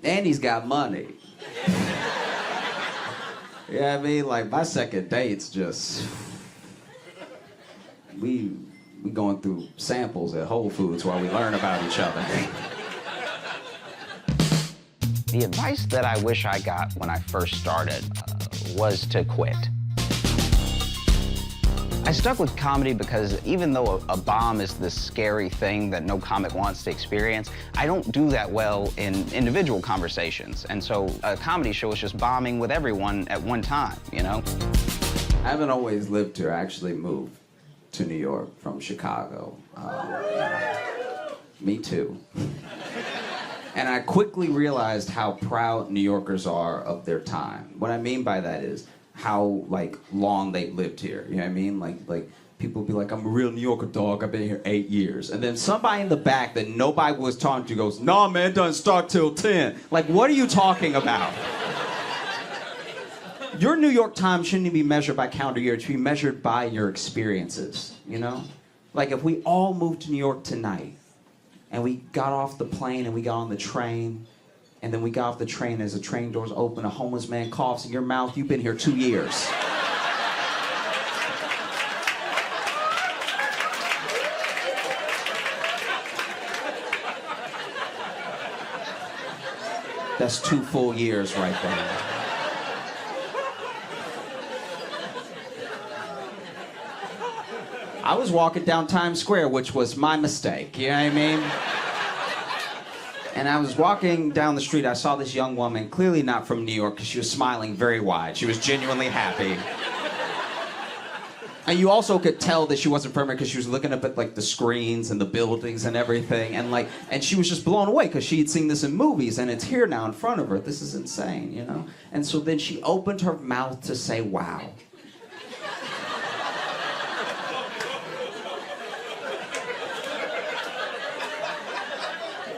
And he's got money. You know what I mean? Like, my second date's just... We going through samples at Whole Foods while we learn about each other. The advice that I wish I got when I first started was to quit. I stuck with comedy because even though a bomb is this scary thing that no comic wants to experience, I don't do that well in individual conversations. And so a comedy show is just bombing with everyone at one time, you know? I haven't always lived here. I actually moved to New York from Chicago. Me too. And I quickly realized how proud New Yorkers are of their time. What I mean by that is how, like, long they've lived here. You know what I mean? Like people be like, I'm a real New Yorker, dog. I've been here 8 years. And then somebody in the back that nobody was talking to goes, nah, man, it doesn't start till 10. Like, what are you talking about? Your New York time shouldn't be measured by calendar year. It should be measured by your experiences, you know? Like, if we all moved to New York tonight, and we got off the plane and we got on the train, and then we got off the train as the train doors open, a homeless man coughs in your mouth, you've been here 2 years. That's 2 full years right there. I was walking down Times Square, which was my mistake, you know what I mean? And I was walking down the street, I saw this young woman, clearly not from New York, because she was smiling very wide. She was genuinely happy. And you also could tell that she wasn't from here because she was looking up at, like, the screens and the buildings and everything, and she was just blown away because she had seen this in movies, and it's here now in front of her. This is insane, you know? And so then she opened her mouth to say, wow.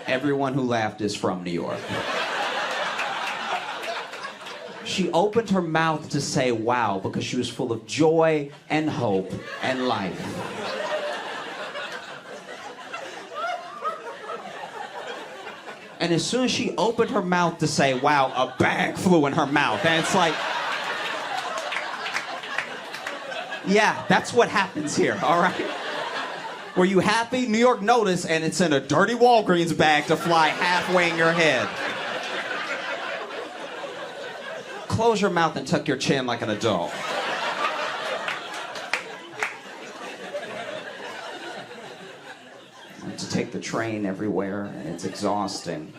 Everyone who laughed is from New York. She opened her mouth to say wow because she was full of joy and hope and life. And as soon as she opened her mouth to say wow, a bag flew in her mouth. And it's like, yeah, that's what happens here, all right? Were you happy? New York notice, and it's in a dirty Walgreens bag to fly halfway in your head. Close your mouth and tuck your chin like an adult. I have to take the train everywhere, and it's exhausting.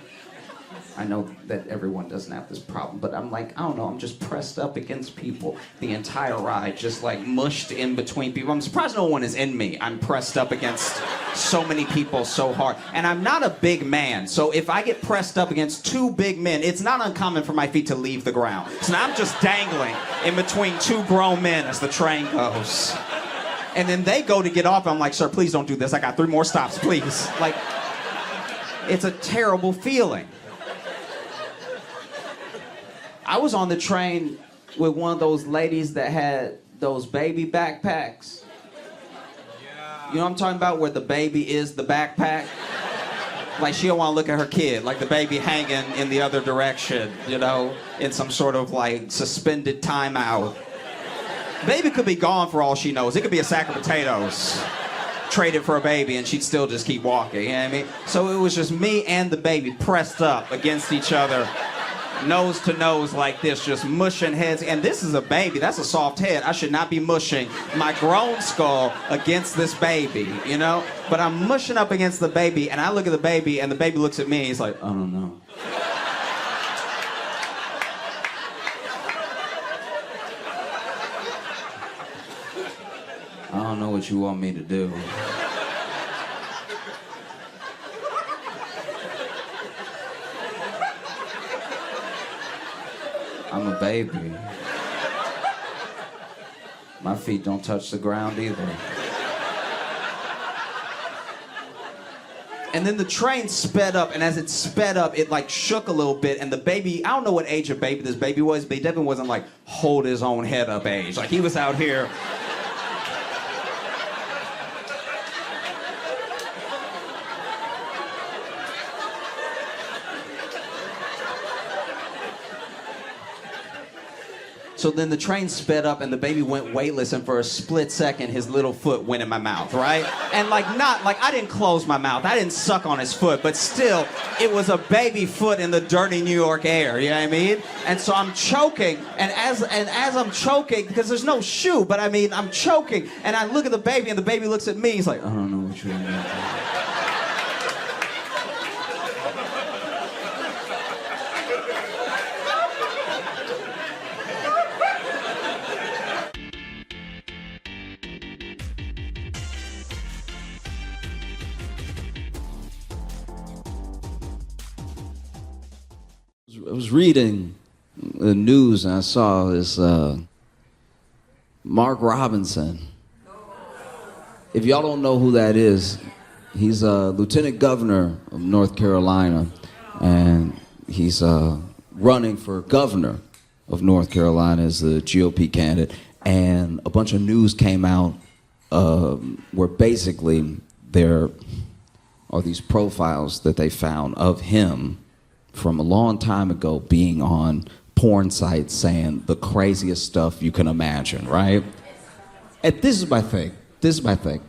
I know that everyone doesn't have this problem, but I'm like, I don't know, I'm just pressed up against people the entire ride, just like mushed in between people. I'm surprised no one is in me. I'm pressed up against so many people so hard. And I'm not a big man, so if I get pressed up against 2 big men, it's not uncommon for my feet to leave the ground. So now I'm just dangling in between 2 grown men as the train goes. And then they go to get off, and I'm like, sir, please don't do this. I got 3 more stops, please. Like, it's a terrible feeling. I was on the train with one of those ladies that had those baby backpacks. You know what I'm talking about, where the baby is the backpack? Like, she don't want to look at her kid, like the baby hanging in the other direction, you know, in some sort of, like, suspended timeout. Baby could be gone for all she knows. It could be a sack of potatoes traded for a baby, and she'd still just keep walking, you know what I mean? So it was just me and the baby pressed up against each other, nose to nose like this, just mushing heads. And this is a baby. That's a soft head. I should not be mushing my grown skull against this baby, you know? But I'm mushing up against the baby, and I look at the baby, and the baby looks at me, and he's like, I don't know. I don't know what you want me to do. I'm a baby. My feet don't touch the ground either. And then the train sped up, and as it sped up, it like shook a little bit, and the baby, I don't know what age of baby this baby was, but he definitely wasn't like hold his own head up age. Like he was out here. So then the train sped up and the baby went weightless, and for a split second his little foot went in my mouth, right? And I didn't close my mouth, I didn't suck on his foot, but still, it was a baby foot in the dirty New York air, you know what I mean? And so I'm choking, and as I'm choking, because there's no shoe, but I mean, I'm choking, and I look at the baby, and the baby looks at me, he's like, I don't know what you're doing. I was reading the news and I saw this Mark Robinson. If y'all don't know who that is, he's a lieutenant governor of North Carolina, and he's running for governor of North Carolina as the GOP candidate. And a bunch of news came out where basically there are these profiles that they found of him from a long time ago being on porn sites saying the craziest stuff you can imagine, right? And this is my thing.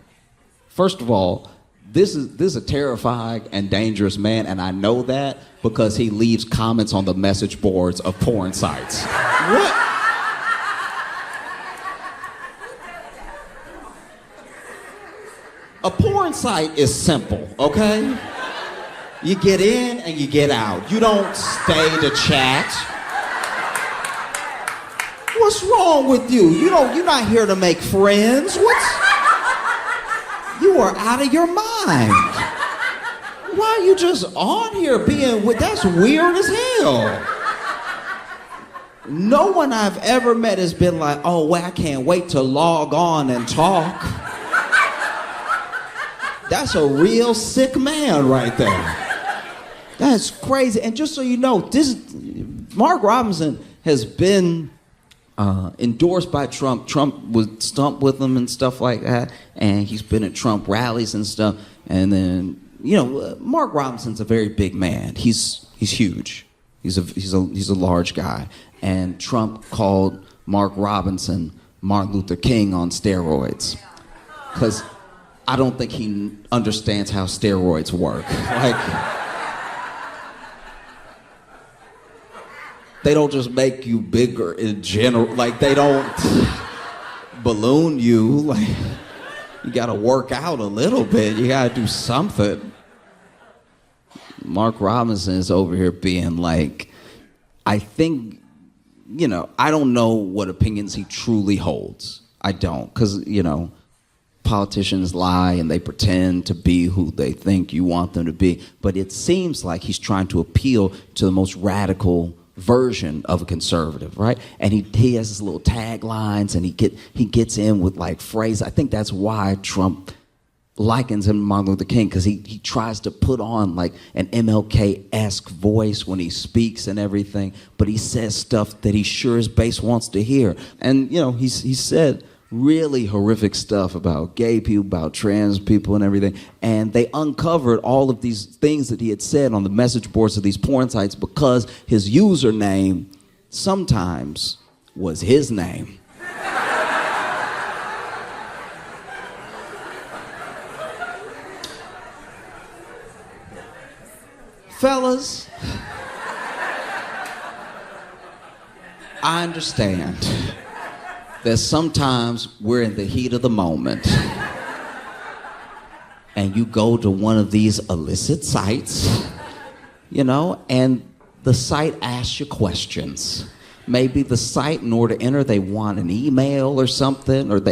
First of all, this is a terrifying and dangerous man, and I know that because he leaves comments on the message boards of porn sites. What? A porn site is simple, okay? You get in and you get out. You don't stay to chat. What's wrong with you? You're not here to make friends. You are out of your mind. Why are you just on here being with? That's weird as hell. No one I've ever met has been like, oh, well, I can't wait to log on and talk. That's a real sick man right there. That's crazy. And just so you know, Mark Robinson has been endorsed by Trump. Trump would stump with him and stuff like that. And he's been at Trump rallies and stuff. And then, Mark Robinson's a very big man. He's huge. He's a large guy. And Trump called Mark Robinson Martin Luther King on steroids. Because I don't think he understands how steroids work. They don't just make you bigger in general. They don't balloon you. You gotta work out a little bit. You gotta do something. Mark Robinson is over here being like, I think, I don't know what opinions he truly holds. I don't, because, politicians lie and they pretend to be who they think you want them to be. But it seems like he's trying to appeal to the most radical version of a conservative, right? And he has his little taglines, and he gets in with phrases. I think that's why Trump likens him to Martin Luther King, because he tries to put on an MLK-esque voice when he speaks and everything, but he says stuff that he sure as base wants to hear. And he said really horrific stuff about gay people, about trans people and everything. And they uncovered all of these things that he had said on the message boards of these porn sites because his username sometimes was his name. Fellas, I understand that sometimes we're in the heat of the moment and you go to one of these illicit sites, and the site asks you questions. Maybe the site, in order to enter, they want an email or something, or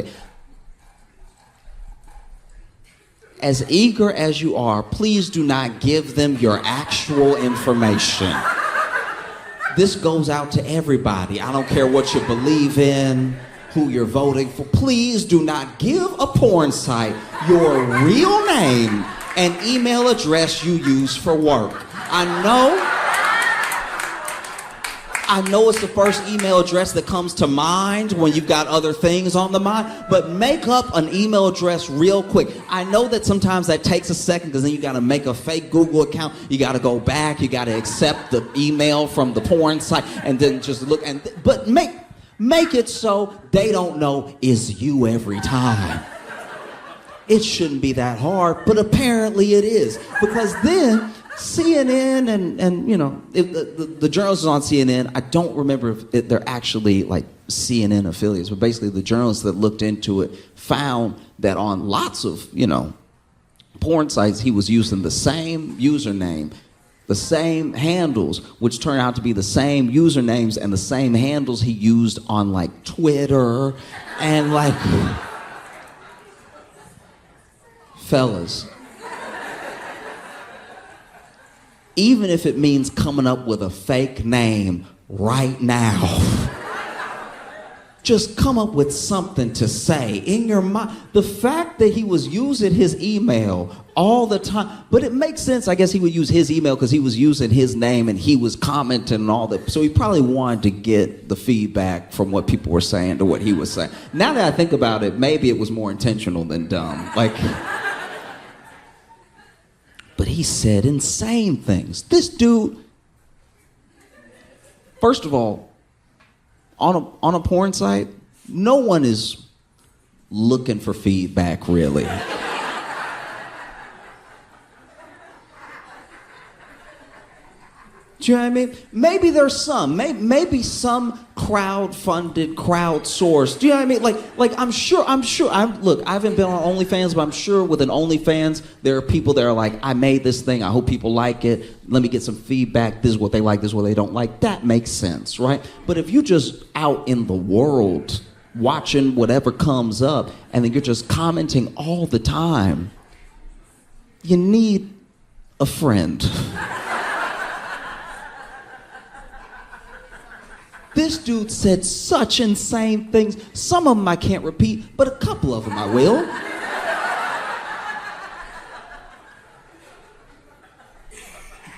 as eager as you are, please do not give them your actual information. This goes out to everybody. I don't care what you believe in, who you're voting for. Please do not give a porn site your real name an email address you use for work. I know it's the first email address that comes to mind when you've got other things on the mind, but make up an email address real quick. I know that sometimes that takes a second because then you got to make a fake Google account. You got to go back. You got to accept the email from the porn site and then just look. But make it so they don't know it's you every time. It shouldn't be that hard, but apparently it is, because then CNN and you know, the journalists on CNN, I don't remember if they're actually like CNN affiliates, but basically the journalists that looked into it found that on lots of, you know, porn sites, he was using the same username, the same handles, which turned out to be the same usernames and the same handles he used on like Twitter and like, fellas. Even if it means coming up with a fake name right now, just come up with something to say in your mind. The fact that he was using his email all the time, but it makes sense. I guess he would use his email because he was using his name and he was commenting and all that. So he probably wanted to get the feedback from what people were saying to what he was saying. Now that I think about it, maybe it was more intentional than dumb. Like, but he said insane things. This dude, first of all, on a porn site, no one is looking for feedback, really. Do you know what I mean? Maybe there's some. Maybe some crowd-funded, crowd-sourced. Do you know what I mean? Like I'm sure. Look, I haven't been on OnlyFans, but I'm sure with an OnlyFans, there are people that are like, I made this thing. I hope people like it. Let me get some feedback. This is what they like. This is what they don't like. That makes sense, right? But if you're just out in the world watching whatever comes up, and then you're just commenting all the time, you need a friend. This dude said such insane things. Some of them I can't repeat, but a couple of them I will.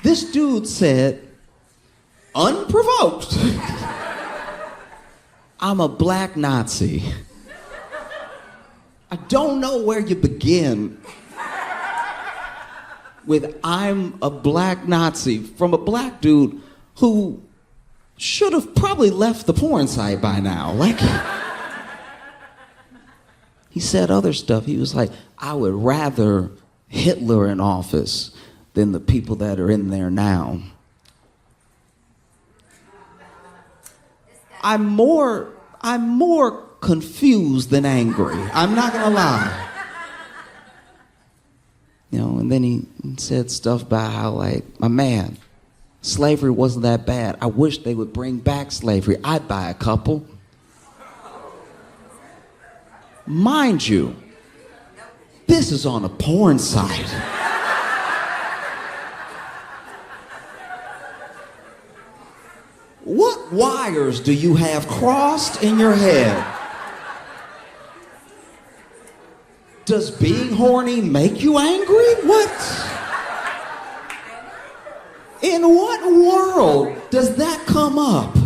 This dude said, unprovoked, I'm a black Nazi. I don't know where you begin with I'm a black Nazi from a black dude who should have probably left the porn site by now. Like, he said other stuff. He was like, I would rather Hitler in office than the people that are in there now. I'm more confused than angry. I'm not gonna lie. You know, and then he said stuff about how, like, my man, slavery wasn't that bad. I wish they would bring back slavery. I'd buy a couple. Mind you, this is on a porn site. What wires do you have crossed in your head? Does being horny make you angry? What? In what world does that come up?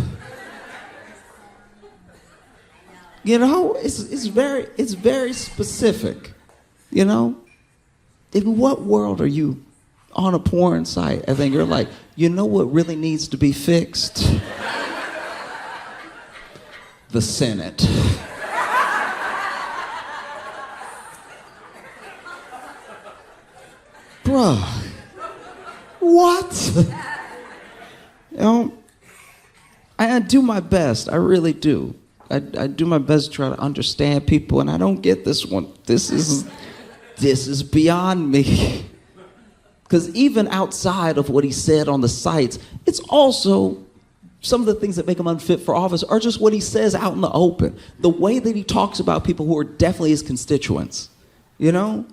You know, it's very specific. You know, in what world are you on a porn site and then you're like, you know what really needs to be fixed? The Senate. Bruh. What? You know, I do my best. I really do. I do my best to try to understand people, and I don't get this one. This is beyond me. Because even outside of what he said on the sites, it's also some of the things that make him unfit for office are just what he says out in the open. The way that he talks about people who are definitely his constituents, you know?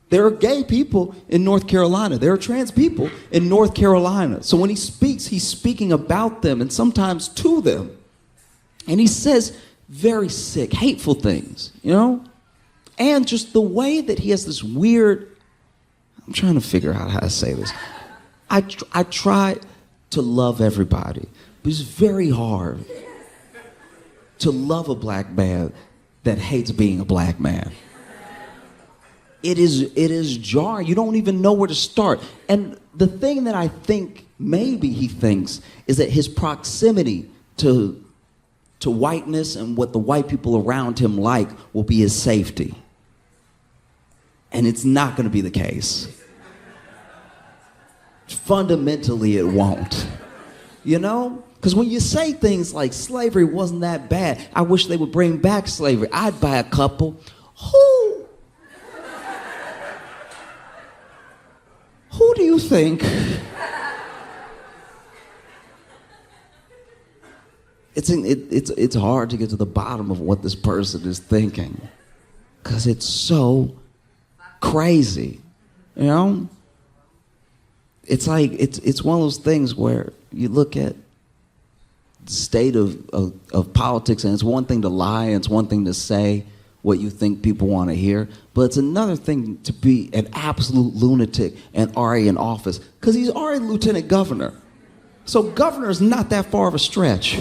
There are gay people in North Carolina. There are trans people in North Carolina. So when he speaks, he's speaking about them and sometimes to them. And he says very sick, hateful things, you know? And just the way that he has this weird I'm trying to figure out how to say this. I try to love everybody, but it's very hard to love a black man that hates being a black man. It is jarring. You don't even know where to start. And the thing that I think maybe he thinks is that his proximity to whiteness and what the white people around him like will be his safety. And it's not going to be the case. Fundamentally, it won't. You know? Because when you say things like slavery wasn't that bad, I wish they would bring back slavery, I'd buy a couple. Who do you think? It's hard to get to the bottom of what this person is thinking, because it's so crazy, you know? It's like, it's one of those things where you look at the state of politics, and it's one thing to lie, and it's one thing to say what you think people want to hear, but it's another thing to be an absolute lunatic and already in office, because he's already lieutenant governor. So governor is not that far of a stretch.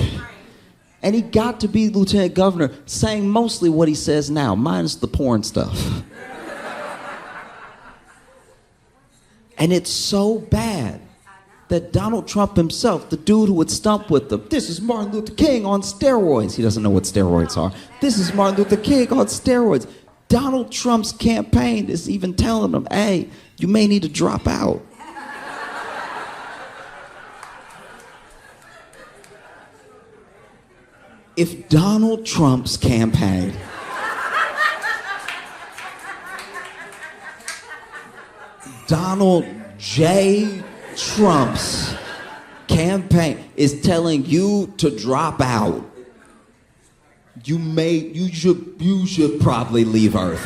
And he got to be lieutenant governor saying mostly what he says now, minus the porn stuff. And it's so bad that Donald Trump himself, the dude who would stump with them, this is Martin Luther King on steroids. He doesn't know what steroids are. This is Martin Luther King on steroids. Donald Trump's campaign is even telling him, hey, you may need to drop out. If Donald Trump's campaign Donald J. Trump's campaign is telling you to drop out, you should probably leave Earth.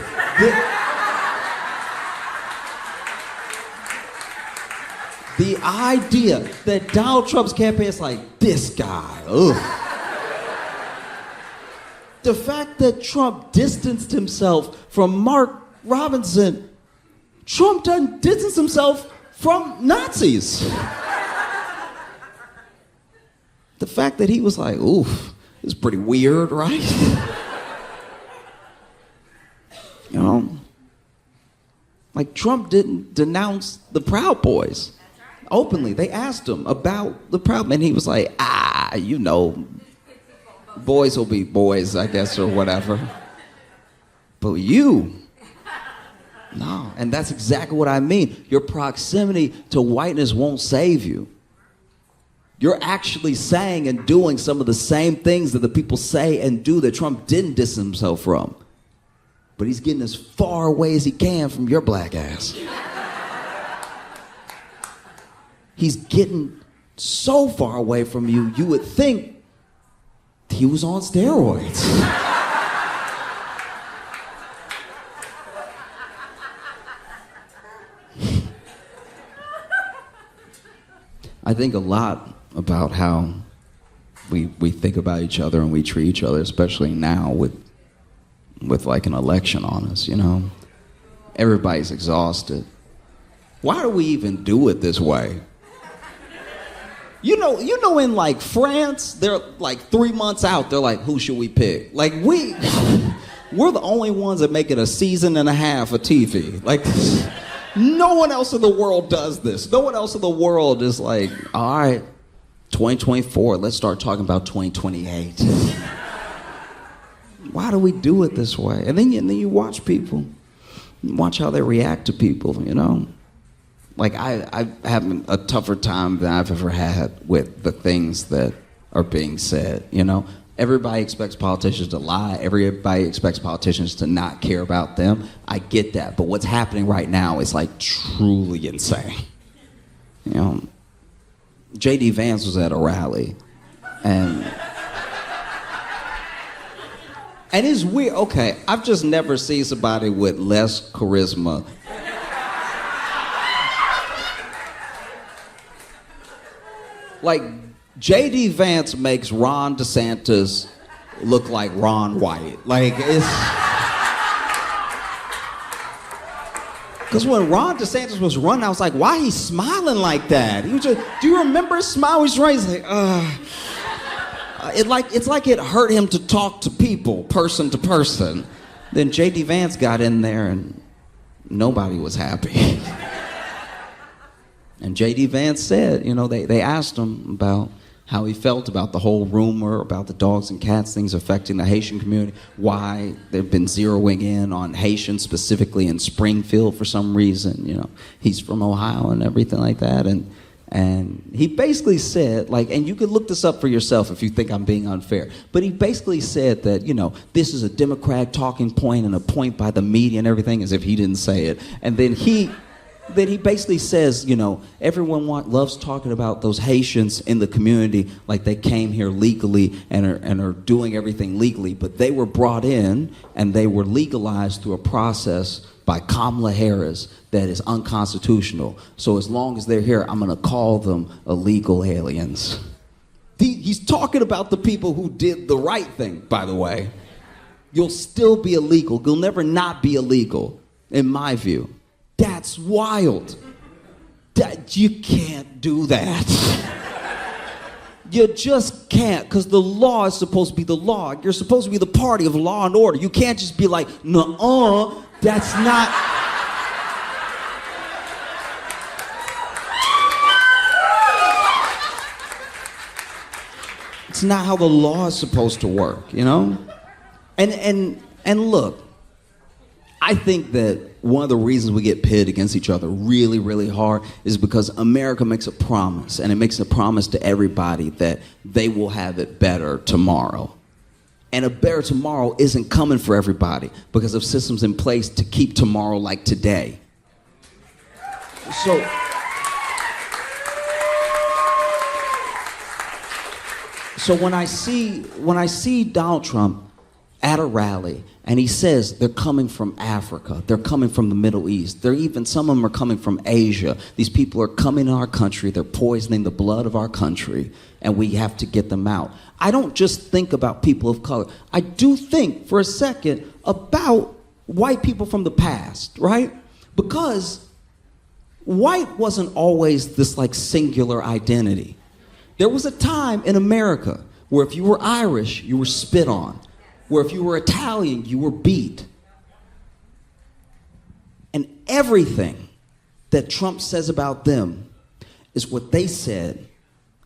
The idea that Donald Trump's campaign is like, this guy, ugh. The fact that Trump distanced himself from Mark Robinson, Trump done distanced himself from Nazis. The fact that he was like, oof, this is pretty weird, right? You know? Like, Trump didn't denounce the Proud Boys openly. They asked him about the Proud Men. He was like, you know, boys will be boys, I guess, or whatever. But you, no. And that's exactly what I mean. Your proximity to whiteness won't save you. You're actually saying and doing some of the same things that the people say and do that Trump didn't distance himself from. But he's getting as far away as he can from your black ass. He's getting so far away from you, you would think he was on steroids. I think a lot about how we think about each other and we treat each other, especially now with like an election on us, you know? Everybody's exhausted. Why do we even do it this way? You know, in like France, they're like 3 months out, they're like, who should we pick? Like we're the only ones that make it a season and a half of TV. Like, no one else in the world does this. No one else in the world is like, all right, 2024, let's start talking about 2028. Why do we do it this way? And then you watch people, watch how they react to people, you know? Like, I have a tougher time than I've ever had with the things that are being said, you know? Everybody expects politicians to lie. Everybody expects politicians to not care about them. I get that. But what's happening right now is, like, truly insane. You know? J.D. Vance was at a rally, and it's weird. Okay, I've just never seen somebody with less charisma. Like, J.D. Vance makes Ron DeSantis look like Ron White. Like, it's... Because when Ron DeSantis was running, I was like, why he smiling like that? He was just, do you remember his smile? He's running, he's like, it's like it hurt him to talk to people, person to person. Then J.D. Vance got in there and nobody was happy. And J.D. Vance said, they asked him about how he felt about the whole rumor about the dogs and cats things affecting the Haitian community, why they've been zeroing in on Haitians specifically in Springfield for some reason. He's from Ohio and everything like that. And he basically said, and you can look this up for yourself if you think I'm being unfair, but he basically said that, this is a Democrat talking point and a point by the media and everything, as if he didn't say it. And then he basically says, everyone loves talking about those Haitians in the community like they came here legally and are doing everything legally, but they were brought in and they were legalized through a process by Kamala Harris that is unconstitutional. So as long as they're here, I'm going to call them illegal aliens. He's talking about the people who did the right thing, by the way. You'll still be illegal. You'll never not be illegal, in my view. That's wild. You can't do that. You just can't, because the law is supposed to be the law. You're supposed to be the party of law and order. You can't just be like, nuh-uh, that's not... It's not how the law is supposed to work, And look, I think that one of the reasons we get pitted against each other really, really hard is because America makes a promise, and it makes a promise to everybody that they will have it better tomorrow. And a better tomorrow isn't coming for everybody because of systems in place to keep tomorrow like today. So when I see Donald Trump at a rally, and he says they're coming from Africa, they're coming from the Middle East, some of them are coming from Asia. These people are coming in our country, they're poisoning the blood of our country, and we have to get them out. I don't just think about people of color. I do think for a second about white people from the past, right? Because white wasn't always this singular identity. There was a time in America where if you were Irish, you were spit on. Where if you were Italian, you were beat. And everything that Trump says about them is what they said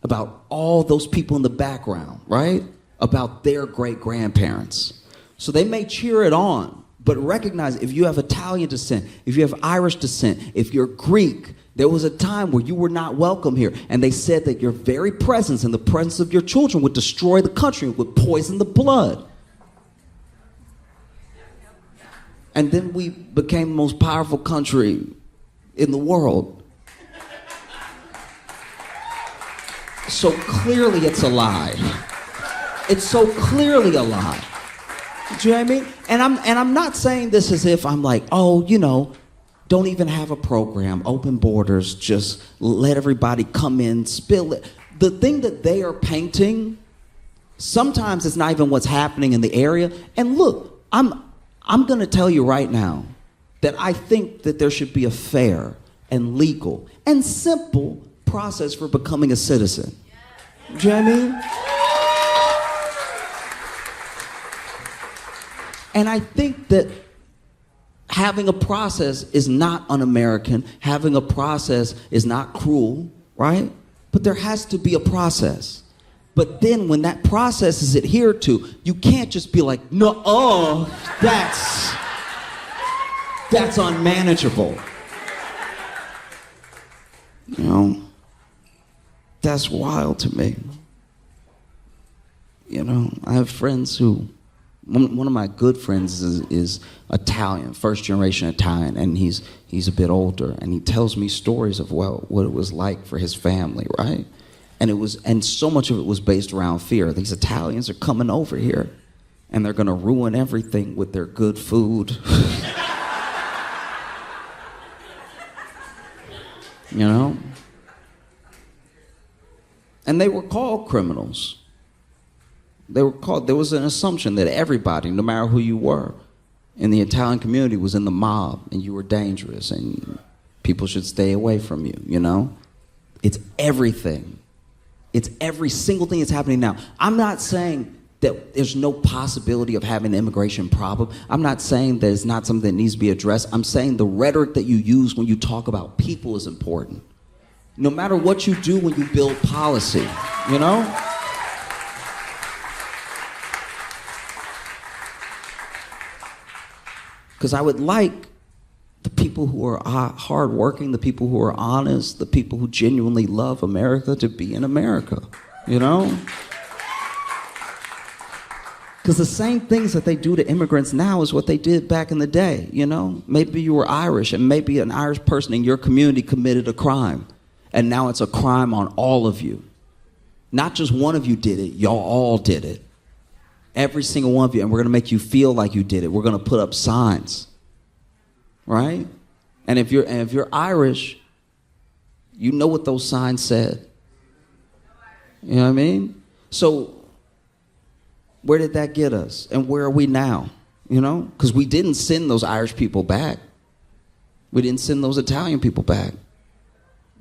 about all those people in the background, right? About their great-grandparents. So they may cheer it on, but recognize if you have Italian descent, if you have Irish descent, if you're Greek, there was a time where you were not welcome here. And they said that your very presence and the presence of your children would destroy the country, would poison the blood. And then we became the most powerful country in the world. So clearly it's a lie. It's so clearly a lie. Do you know what I mean? And I'm not saying this as if I'm like, don't even have a program, open borders, just let everybody come in, spill it. The thing that they are painting, sometimes it's not even what's happening in the area. And look, I'm going to tell you right now that I think that there should be a fair and legal and simple process for becoming a citizen. Do you know what I mean? And I think that having a process is not un-American. Having a process is not cruel, right? But there has to be a process. But then when that process is adhered to, you can't just be like, no, that's unmanageable. That's wild to me. I have friends who, one of my good friends is Italian, first generation Italian, and he's a bit older, and he tells me stories of what it was like for his family, right? And so much of it was based around fear. These Italians are coming over here, and they're gonna ruin everything with their good food. And they were called criminals. There was an assumption that everybody, no matter who you were, in the Italian community was in the mob, and you were dangerous, and people should stay away from you, you know? It's everything. It's every single thing that's happening now. I'm not saying that there's no possibility of having an immigration problem. I'm not saying that it's not something that needs to be addressed. I'm saying the rhetoric that you use when you talk about people is important. No matter what you do when you build policy, you know? Because I would like the people who are hardworking, the people who are honest, the people who genuinely love America to be in America, you know? Because the same things that they do to immigrants now is what they did back in the day, you know? Maybe you were Irish, and maybe an Irish person in your community committed a crime, and now it's a crime on all of you. Not just one of you did it, y'all all did it. Every single one of you, and we're gonna make you feel like you did it. We're gonna put up signs, right? And if you're Irish, you know what those signs said. You know what I mean? So where did that get us? And where are we now? You know? Because we didn't send those Irish people back. We didn't send those Italian people back.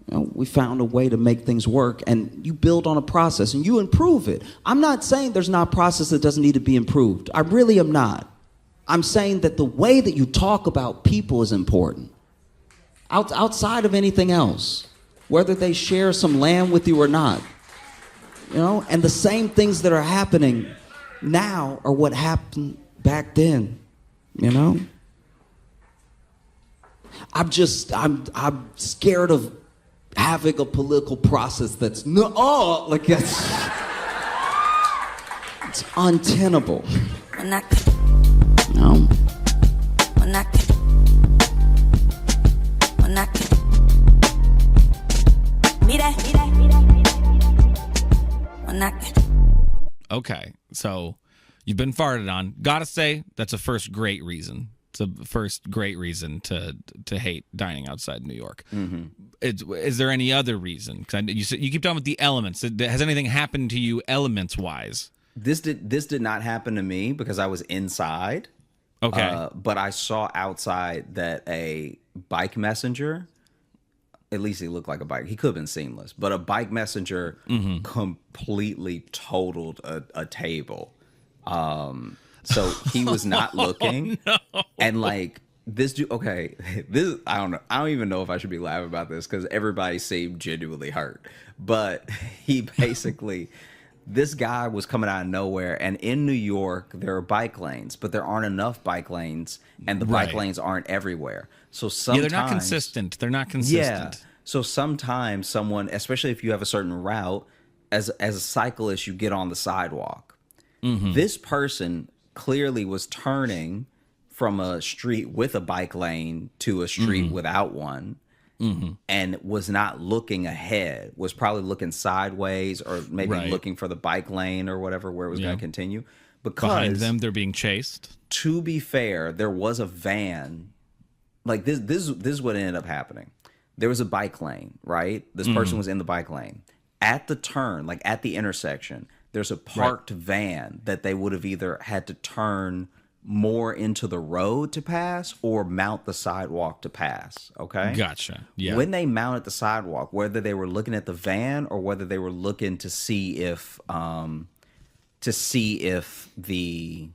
You know, we found a way to make things work, and you build on a process and you improve it. I'm not saying there's not a process that doesn't need to be improved. I really am not. I'm saying that the way that you talk about people is important. Outside of anything else, whether they share some land with you or not. You know, and the same things that are happening now are what happened back then, you know? I'm scared of having a political process that's it's untenable. No. Okay, so you've been farted on. Gotta say, that's a first great reason. It's a first great reason to hate dining outside New York. Mm-hmm. Is there any other reason? Because you keep talking about the elements. Has anything happened to you elements-wise? This did not happen to me because I was inside. Okay. But I saw outside that a bike messenger, at least he looked like a bike. He could have been seamless, but a bike messenger completely totaled a table. So he was not looking. No. And like this dude, okay, this, I don't know. I don't even know if I should be laughing about this because everybody seemed genuinely hurt. But he basically, this guy was coming out of nowhere. And in New York, there are bike lanes, but there aren't enough bike lanes. And the bike lanes aren't everywhere. So sometimes. Yeah, they're not consistent. They're not consistent. Yeah. So sometimes someone, especially if you have a certain route, as a cyclist, you get on the sidewalk. Mm-hmm. This person clearly was turning from a street with a bike lane to a street without one, and was not looking ahead, was probably looking sideways or maybe looking for the bike lane or whatever, where it was going to continue. Because behind them, they're being chased. To be fair, there was a van. Like this is what ended up happening. There was a bike lane, right? This person was in the bike lane. At the turn, like at the intersection, there's a parked van that they would have either had to turn more into the road to pass or mount the sidewalk to pass, okay? Gotcha, yeah. When they mounted the sidewalk, whether they were looking at the van or whether they were looking to see if the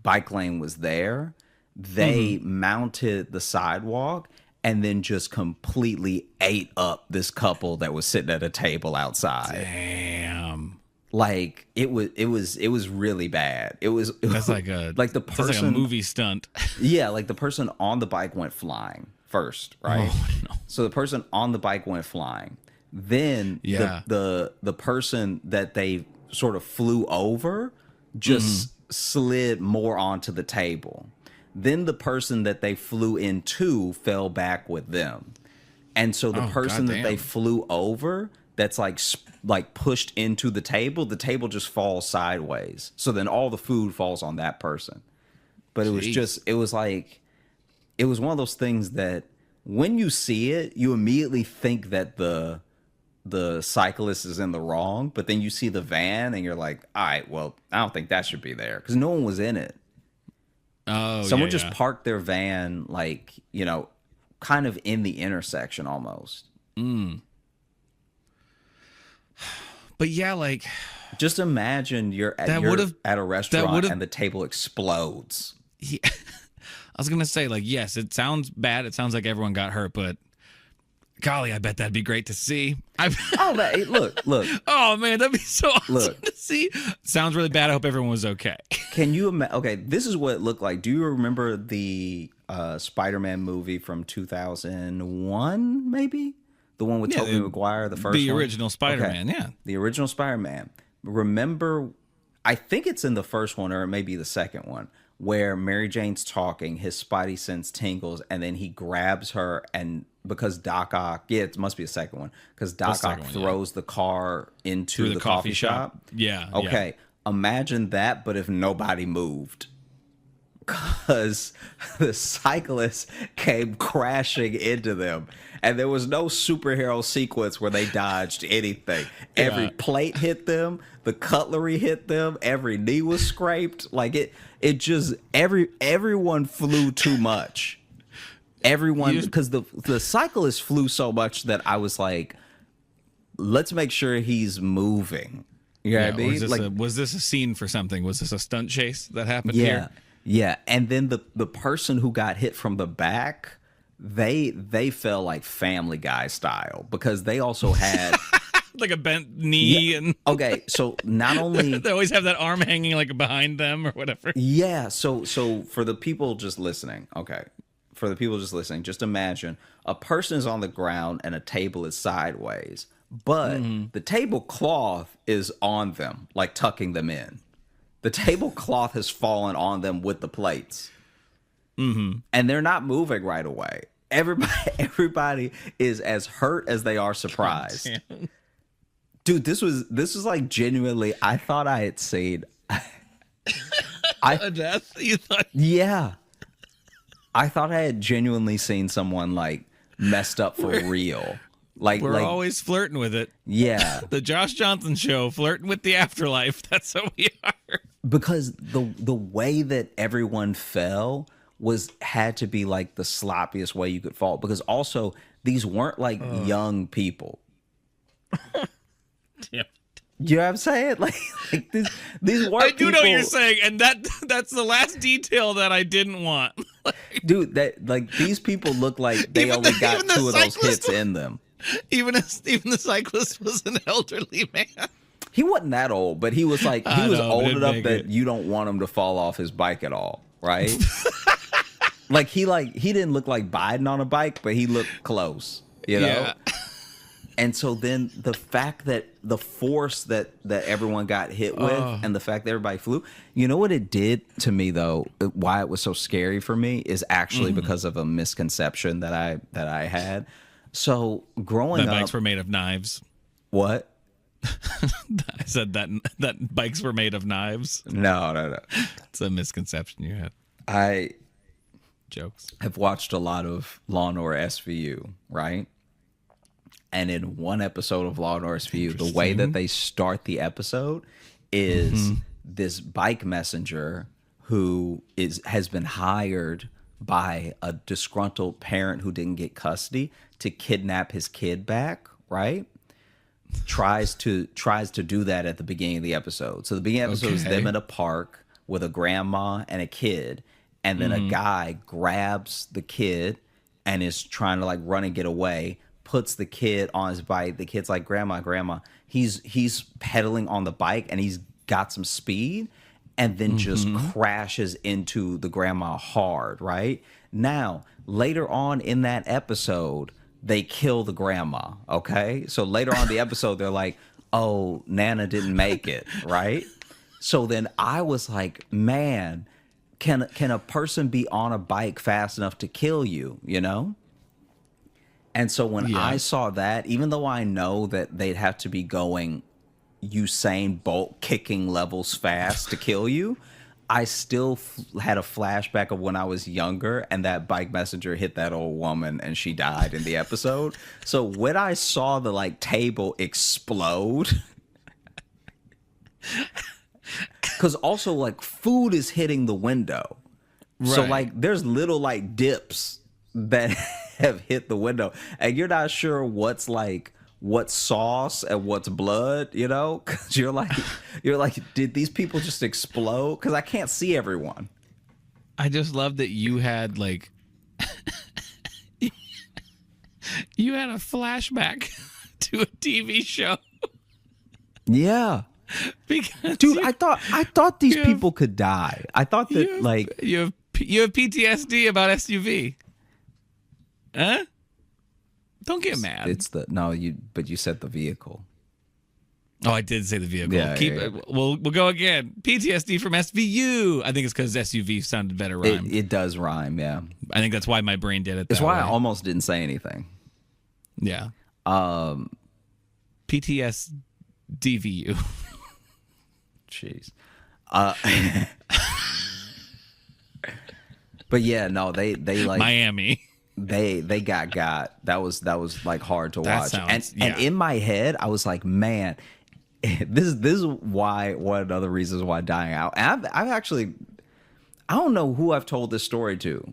bike lane was there, they mounted the sidewalk and then just completely ate up this couple that was sitting at a table outside. Damn. Like it was really bad. That's like a like the person, that's like a movie stunt. Yeah, like the person on the bike went flying first, right? Oh, no. So the person on the bike went flying. Then the person that they sort of flew over just slid more onto the table. Then the person that they flew into fell back with them. And so the person that they flew over that's like pushed into the table just falls sideways. So then all the food falls on that person. But it was one of those things that when you see it, you immediately think that the the cyclist is in the wrong, but then you see the van and you're like, all right, well, I don't think that should be there because no one was in it. Oh, Someone yeah, just yeah. parked their van, like, you know, kind of in the intersection almost. But yeah, like Just imagine you're at, That you're would've- at a restaurant would've- and the table explodes. he, I was gonna say, like, yes, it sounds bad. It sounds like everyone got hurt, but golly, I bet that'd be great to see. Oh, man, look. Oh man, that'd be so awesome Look. to see. Sounds really bad. I hope everyone was okay. Can you imagine? Okay, this is what it looked like. Do you remember the Spider-Man movie from 2001, maybe? The one with Yeah, Tobey Maguire, the first The one? original Spider-Man, Okay. yeah. The original Spider-Man. Remember, I think it's in the first one or it may be the second one, where Mary Jane's talking, his spidey sense tingles, and then he grabs her, and because Doc Ock, yeah, it must be the second one, because Doc second Ock one, yeah. throws the car into Through the coffee shop. Yeah. Okay, imagine that, but if nobody moved. Because the cyclist came crashing into them. And there was no superhero sequence where they dodged anything. Every Yeah. plate hit them, the cutlery hit them, every knee was scraped. Like it just everyone flew too much. Everyone, because the cyclist flew so much that I was like, let's make sure he's moving. You know what I mean? Was this a scene for something? Was this a stunt chase that happened Yeah. here? Yeah. And then the person who got hit from the back, they fell like Family Guy style because they also had Like a bent knee and okay, so not only they always have that arm hanging like behind them or whatever. yeah, so for the people just listening, okay. For the people just listening, just imagine a person is on the ground and a table is sideways, but the tablecloth is on them, like tucking them in. The tablecloth has fallen on them with the plates. And they're not moving right away. Everybody is as hurt as they are surprised. Dude, this was like genuinely, I thought I had seen A death? You thought yeah. I thought I had genuinely seen someone like messed up for real. Like we're always flirting with it. yeah. The Josh Johnson show, flirting with the afterlife. That's what we are. Because the way that everyone fell had to be like the sloppiest way you could fall. Because also these weren't like young people. Yeah. You know what I'm saying? Like these weren't I do know what you're people- saying, and that's the last detail that I didn't want. Dude, that like these people look like they Even only the- got even the two of those cyclist hits in them. Even the cyclist was an elderly man. He wasn't that old, but he was like I he was know, but old didn't enough make that it. you don't want him to fall off his bike at all, right? like he didn't look like Biden on a bike, but he looked close, you know. Yeah. And so then the fact that the force that everyone got hit with and the fact that everybody flew, you know what it did to me though, why it was so scary for me is actually because of a misconception that I had. So growing That up, bikes were made of knives. what? I said that bikes were made of knives. No. It's a misconception you had. I Jokes. have watched a lot of Law and Order SVU, right? And in one episode of Law and Order SVU, the way that they start the episode is this bike messenger who has been hired by a disgruntled parent who didn't get custody to kidnap his kid back, right? Tries to do that at the beginning of the episode. So the beginning of the episode is Okay. them in a park with a grandma and a kid, and then a guy grabs the kid and is trying to like run and get away, puts the kid on his bike. The kid's like, grandma. He's pedaling on the bike and he's got some speed and then just crashes into the grandma hard, right? Now, later on in that episode, they kill the grandma, okay? So later on in the episode, they're like, oh, Nana didn't make it, right? So then I was like, man, can a person be on a bike fast enough to kill you, you know? And so when I saw that, even though I know that they'd have to be going Usain Bolt kicking levels fast to kill you, I still had a flashback of when I was younger and that bike messenger hit that old woman and she died in the episode. So when I saw the like table explode, because also like food is hitting the window. So Right. like there's little like dips that have hit the window and you're not sure what's sauce and what's blood, you know? Cause you're like, did these people just explode? Cause I can't see everyone. I just love that you had like you had a flashback to a TV show. Yeah. Because Dude, I thought these people could die. I thought that you have PTSD about SUV. Huh? Don't get mad. but you said the vehicle. Oh, I did say the vehicle. Yeah. We'll go again. PTSD from SVU. I think it's because SUV sounded better rhyme. It does rhyme, yeah. I think that's why my brain did it. It's that why way. I almost didn't say anything. Yeah. PTSDVU. Jeez. But yeah, no, they like Miami. they got that was like hard to That watch. sounds- And in my head, I was like, man, this is why one of the reasons why dying out. And I've actually I don't know who I've told this story to.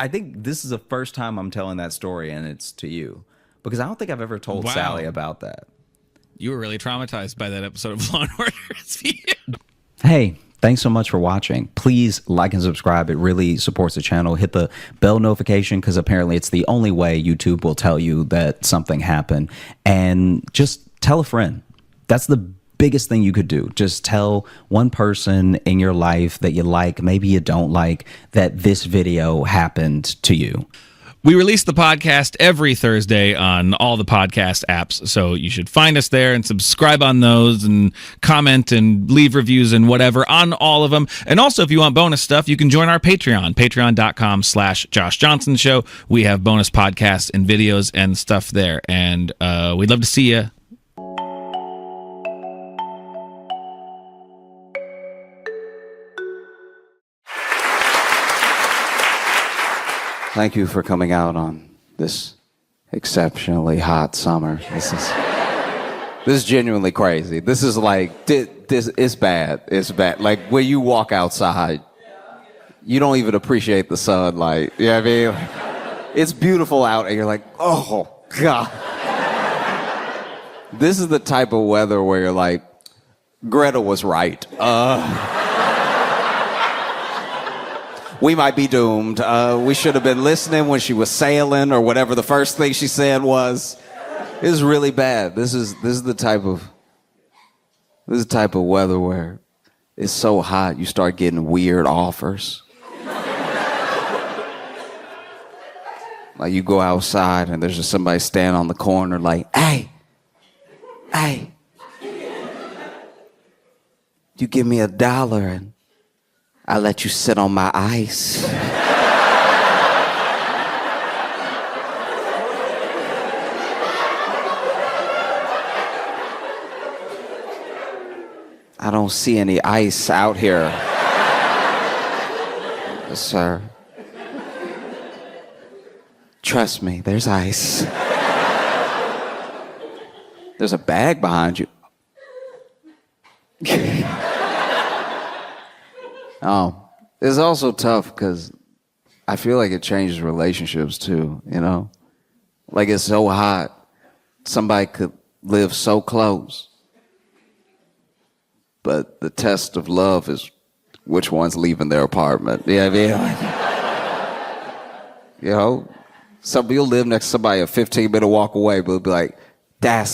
I think this is the first time I'm telling that story, and it's to you because I don't think I've ever told Wow. Sally about that. You were really traumatized by that episode of Law and Order SVU. Hey, thanks so much for watching. Please like and subscribe. It really supports the channel. Hit the bell notification because apparently it's the only way YouTube will tell you that something happened. And just tell a friend. That's the biggest thing you could do. Just tell one person in your life that you like, maybe you don't like, that this video happened to you. We release the podcast every Thursday on all the podcast apps, so you should find us there and subscribe on those and comment and leave reviews and whatever on all of them. And also, if you want bonus stuff, you can join our Patreon, patreon.com/Josh Johnson Show. We have bonus podcasts and videos and stuff there, and we'd love to see you. Thank you for coming out on this exceptionally hot summer. This is genuinely crazy. This is like this. It's bad. It's bad. Like when you walk outside, you don't even appreciate the sunlight. You know what I mean? It's beautiful out, and you're like, oh god. This is the type of weather where you're like, Greta was right. We might be doomed. We should have been listening when she was sailing or whatever the first thing she said was. It was really bad. This is the type of weather where it's so hot you start getting weird offers. Like you go outside and there's just somebody standing on the corner like, hey, you give me $1 and I let you sit on my ice. I don't see any ice out here. Yes, sir. Trust me, there's ice. There's a bag behind you. It's also tough because I feel like it changes relationships too, you know? Like it's so hot, somebody could live so close. But the test of love is which one's leaving their apartment. You know what I mean? You know? Some you'll live next to somebody a 15-minute walk away, but it'll be like, I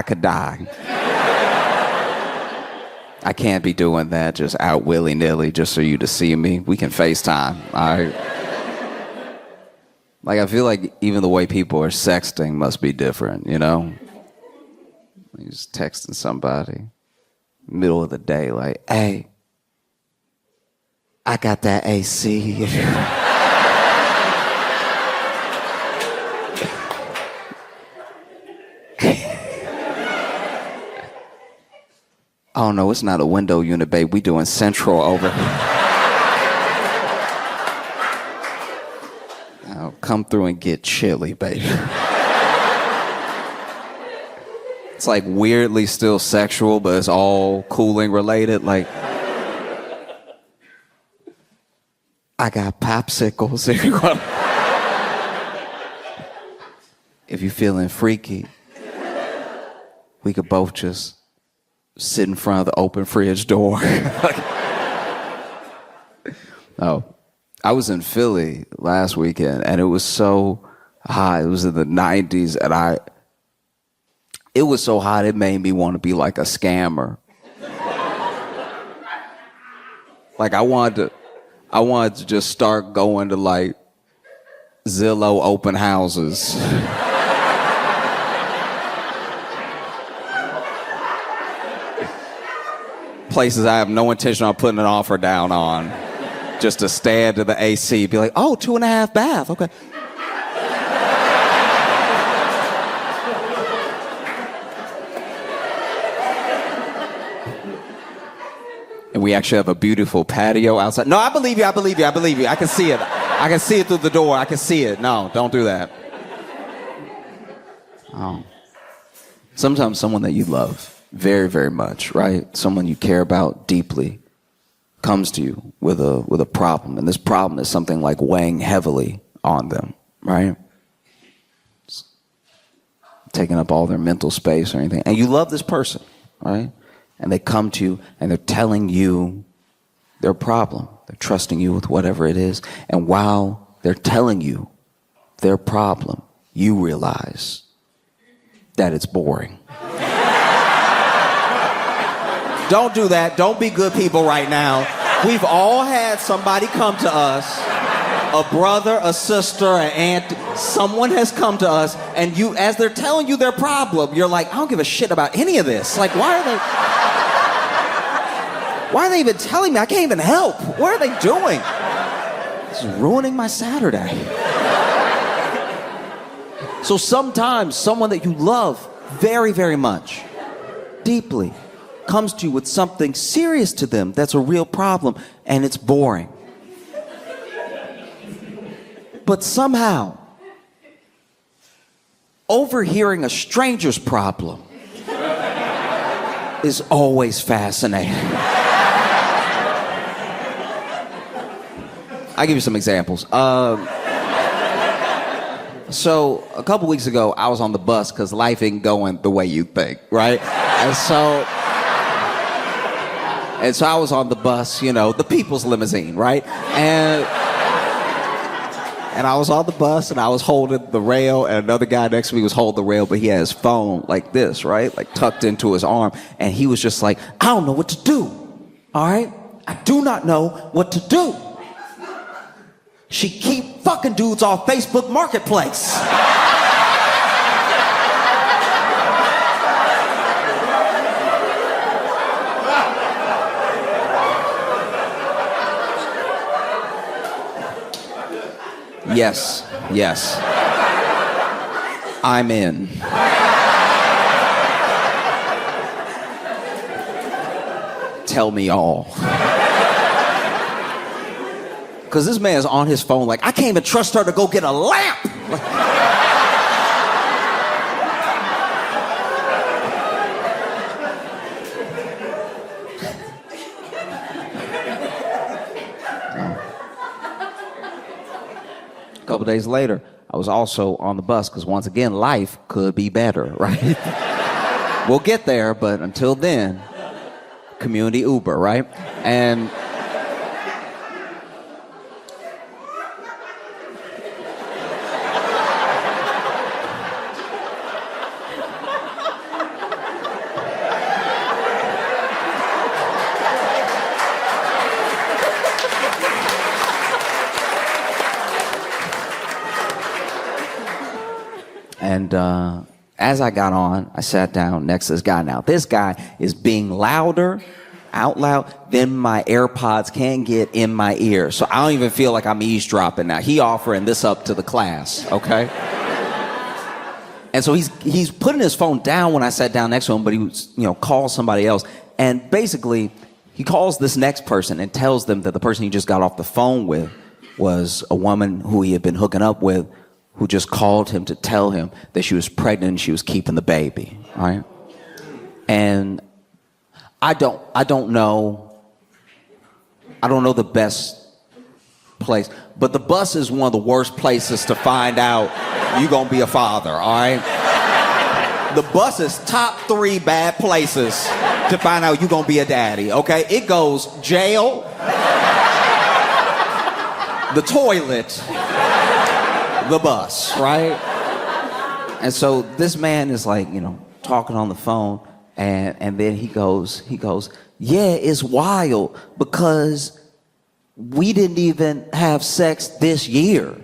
could die. I can't be doing that just out willy-nilly just for you to see me. We can FaceTime, all right? Like, I feel like even the way people are sexting must be different, you know? You're just texting somebody, middle of the day, like, hey, I got that AC. Oh no, it's not a window unit, babe. We doing central over. Now, come through and get chilly, baby. It's like weirdly still sexual, but it's all cooling related. Like, I got popsicles. If you're feeling freaky, we could both just sit in front of the open fridge door. Oh, I was in Philly last weekend, and it was so hot. It was in the 90s, and it was so hot it made me want to be like a scammer. Like I wanted to just start going to like Zillow open houses. Places I have no intention on putting an offer down on. Just to stand to the AC, be like, oh, 2.5 bath, okay. And we actually have a beautiful patio outside. No, I believe you. I can see it. I can see it through the door. I can see it. No, don't do that. Oh. Sometimes someone that you love very, very much, right? Someone you care about deeply comes to you with a problem. And this problem is something like weighing heavily on them, right? It's taking up all their mental space or anything. And you love this person, right? And they come to you and they're telling you their problem. They're trusting you with whatever it is. And while they're telling you their problem, you realize that it's boring. Don't do that. Don't be good people right now. We've all had somebody come to us, a brother, a sister, an aunt. Someone has come to us, and you, as they're telling you their problem, you're like, I don't give a shit about any of this. Like, why are they even telling me? I can't even help. What are they doing? This is ruining my Saturday. So sometimes someone that you love very, very much, deeply, comes to you with something serious to them that's a real problem, and it's boring. But somehow, overhearing a stranger's problem is always fascinating. I'll give you some examples. So a couple weeks ago, I was on the bus because life ain't going the way you think, right? And so I was on the bus, you know, the people's limousine, right? And I was on the bus and I was holding the rail, and another guy next to me was holding the rail, but he had his phone like this, right? Like tucked into his arm. And he was just like, I don't know what to do. All right? I do not know what to do. She keep fucking dudes off Facebook Marketplace. Yes. I'm in. Tell me all. Because this man's on his phone like, I can't even trust her to go get a lamp. A couple days later, I was also on the bus because once again, life could be better, right? We'll get there, but until then, community Uber, right? And as I got on, I sat down next to this guy. Now, this guy is being louder, out loud, than my AirPods can get in my ear. So I don't even feel like I'm eavesdropping now. He offering this up to the class, okay? And so he's putting his phone down when I sat down next to him, but he was, called somebody else. And basically, he calls this next person and tells them that the person he just got off the phone with was a woman who he had been hooking up with, who just called him to tell him that she was pregnant and she was keeping the baby, right? And I don't know the best place, but the bus is one of the worst places to find out you're gonna be a father, all right? The bus is top 3 bad places to find out you're gonna be a daddy, okay? It goes jail, the toilet, the bus, right? And so this man is like, talking on the phone, and then he goes, yeah, it's wild because we didn't even have sex this year.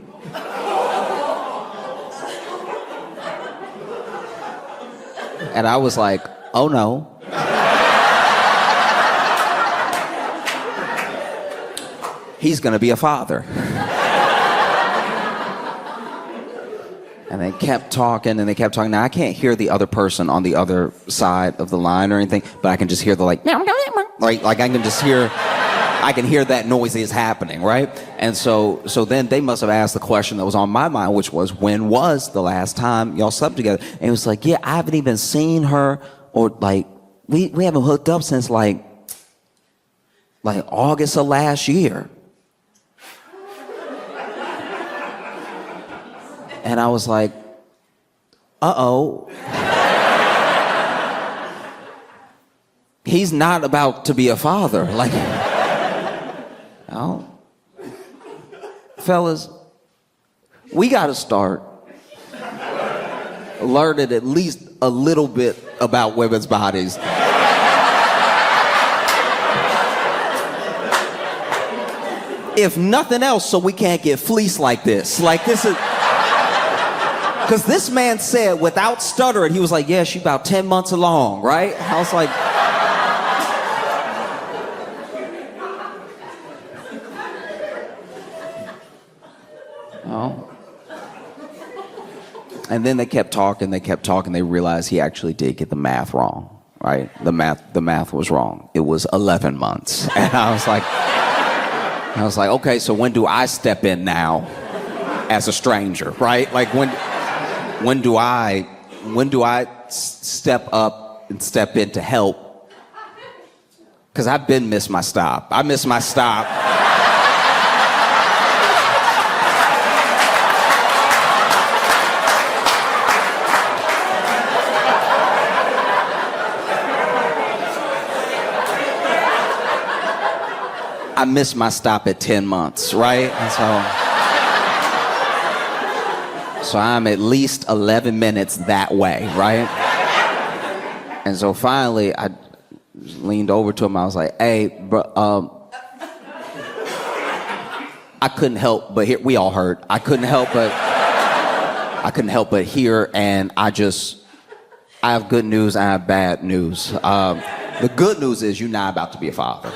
And I was like, oh no. He's gonna be a father. And they kept talking and they kept talking. Now, I can't hear the other person on the other side of the line or anything, but I can just hear the like I can just hear, I can hear that noise is happening, right? And so then they must have asked the question that was on my mind, which was, when was the last time y'all slept together? And it was like, yeah, I haven't even seen her, or like, we haven't hooked up since like August of last year. And I was like, uh-oh. He's not about to be a father. Like, oh. Fellas, we gotta start learning at least a little bit about women's bodies. If nothing else, so we can't get fleeced like this. Like, this is... Because this man said, without stuttering, he was like, yeah, she about 10 months along, right? I was like... oh. And then they kept talking, they realized he actually did get the math wrong, right? The math was wrong. It was 11 months. And I was like, okay, so when do I step in now as a stranger, right? Like, when do I step up and step in to help? Because I've been missed my stop. I missed my stop. I missed my stop at 10 months, right? And so I'm at least 11 minutes that way, right? And so finally, I leaned over to him. I was like, hey, bro, I couldn't help but hear, we all heard. I couldn't help but hear, and I have good news, I have bad news. The good news is you're not about to be a father.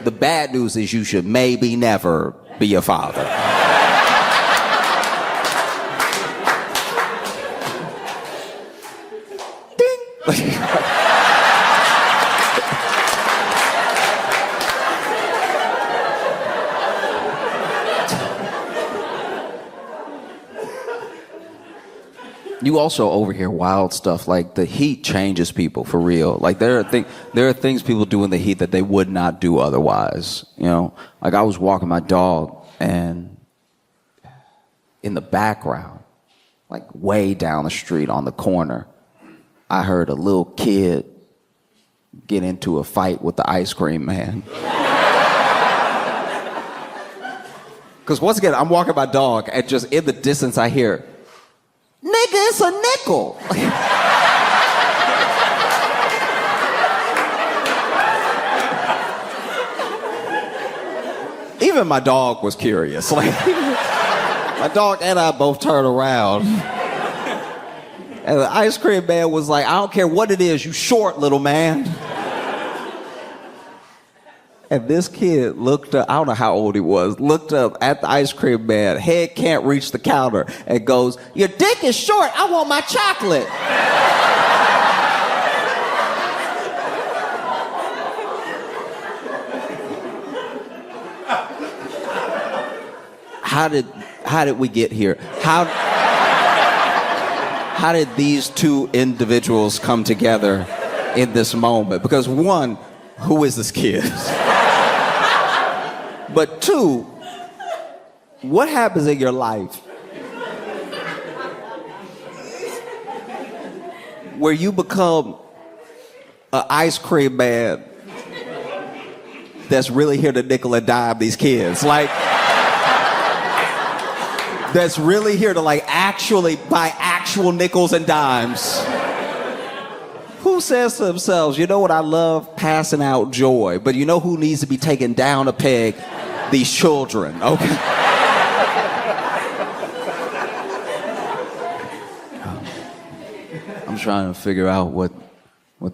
The bad news is you should maybe never be a father. You also overhear wild stuff like the heat changes people for real. Like there are things people do in the heat that they would not do otherwise. Like I was walking my dog, and in the background, like way down the street on the corner, I heard a little kid get into a fight with the ice cream man. Because once again, I'm walking my dog, and just in the distance I hear, nigga, it's a nickel. Even my dog was curious. Like, my dog and I both turned around. And the ice cream man was like, I don't care what it is, you short, little man. And this kid looked up, I don't know how old he was, looked up at the ice cream man, head can't reach the counter, and goes, your dick is short, I want my chocolate. how did we get here? How did these two individuals come together in this moment? Because one, who is this kid? But two, what happens in your life where you become an ice cream man that's really here to nickel and dime these kids? Like, that's really here to like actually buy actual nickels and dimes. Who says to themselves, you know what, I love passing out joy, but you know who needs to be taken down a peg? These children, okay? I'm trying to figure out what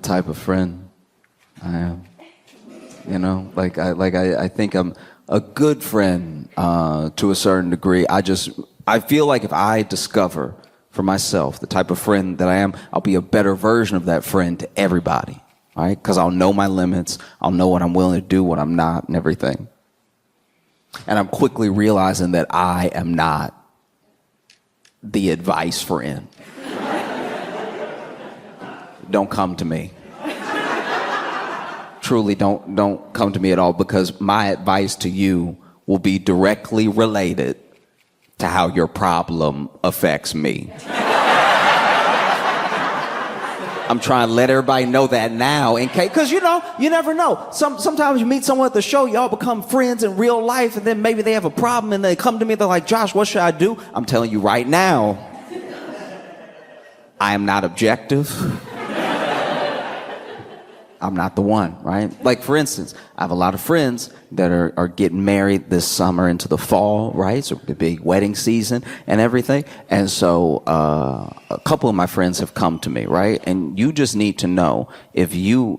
type of friend I am. You know, I think I'm a good friend to a certain degree. I feel like if I discover for myself the type of friend that I am, I'll be a better version of that friend to everybody, right? Because I'll know my limits, I'll know what I'm willing to do, what I'm not, and everything. And I'm quickly realizing that I am not the advice friend. Don't come to me. Truly, don't come to me at all, because my advice to you will be directly related to how your problem affects me. I'm trying to let everybody know that now, in case, because you know, you never know. Sometimes you meet someone at the show, y'all become friends in real life, and then maybe they have a problem and they come to me, they're like, Josh, what should I do? I'm telling you right now, I am not objective. I'm not the one, right? Like, for instance, I have a lot of friends that are getting married this summer into the fall, right? So the big wedding season and everything. And so a couple of my friends have come to me, right? And you just need to know, if you're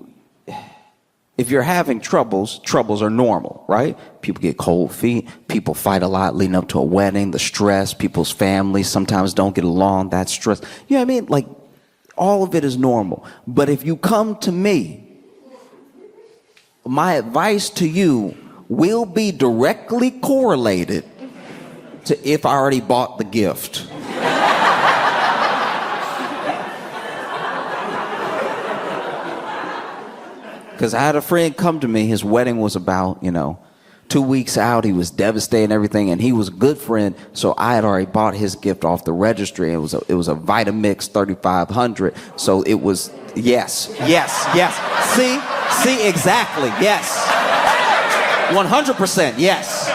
having troubles are normal, right? People get cold feet. People fight a lot leading up to a wedding. The stress, people's families sometimes don't get along. That stress. You know what I mean? Like, all of it is normal. But if you come to me, my advice to you will be directly correlated to if I already bought the gift. Because I had a friend come to me, his wedding was about, 2 weeks out. He was devastated and everything, and he was a good friend, so I had already bought his gift off the registry. It was a Vitamix 3500, so it was, yes. See, exactly, yes. 100%, yes.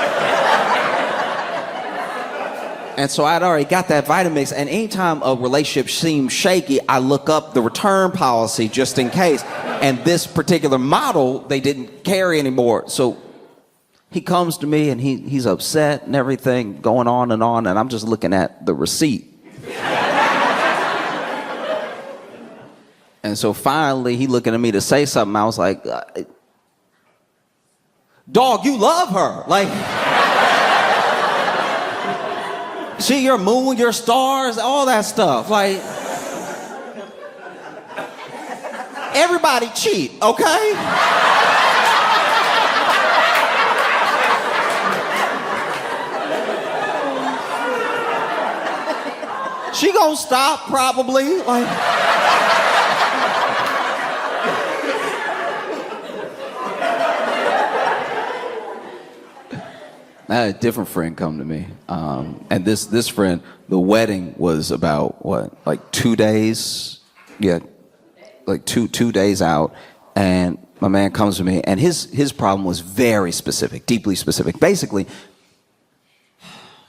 And so I'd already got that Vitamix, and anytime a relationship seems shaky, I look up the return policy just in case. And this particular model, they didn't carry anymore. So he comes to me, and he's upset and everything, going on, and I'm just looking at the receipt. And so finally, he looking at me to say something. I was like, dog, you love her. Like, she, your moon, your stars, all that stuff. Like, everybody cheat, okay? She gonna stop probably, like. I had a different friend come to me, and this friend, the wedding was about like 2 days, like two days out, and my man comes to me, and his problem was very specific, deeply specific. Basically,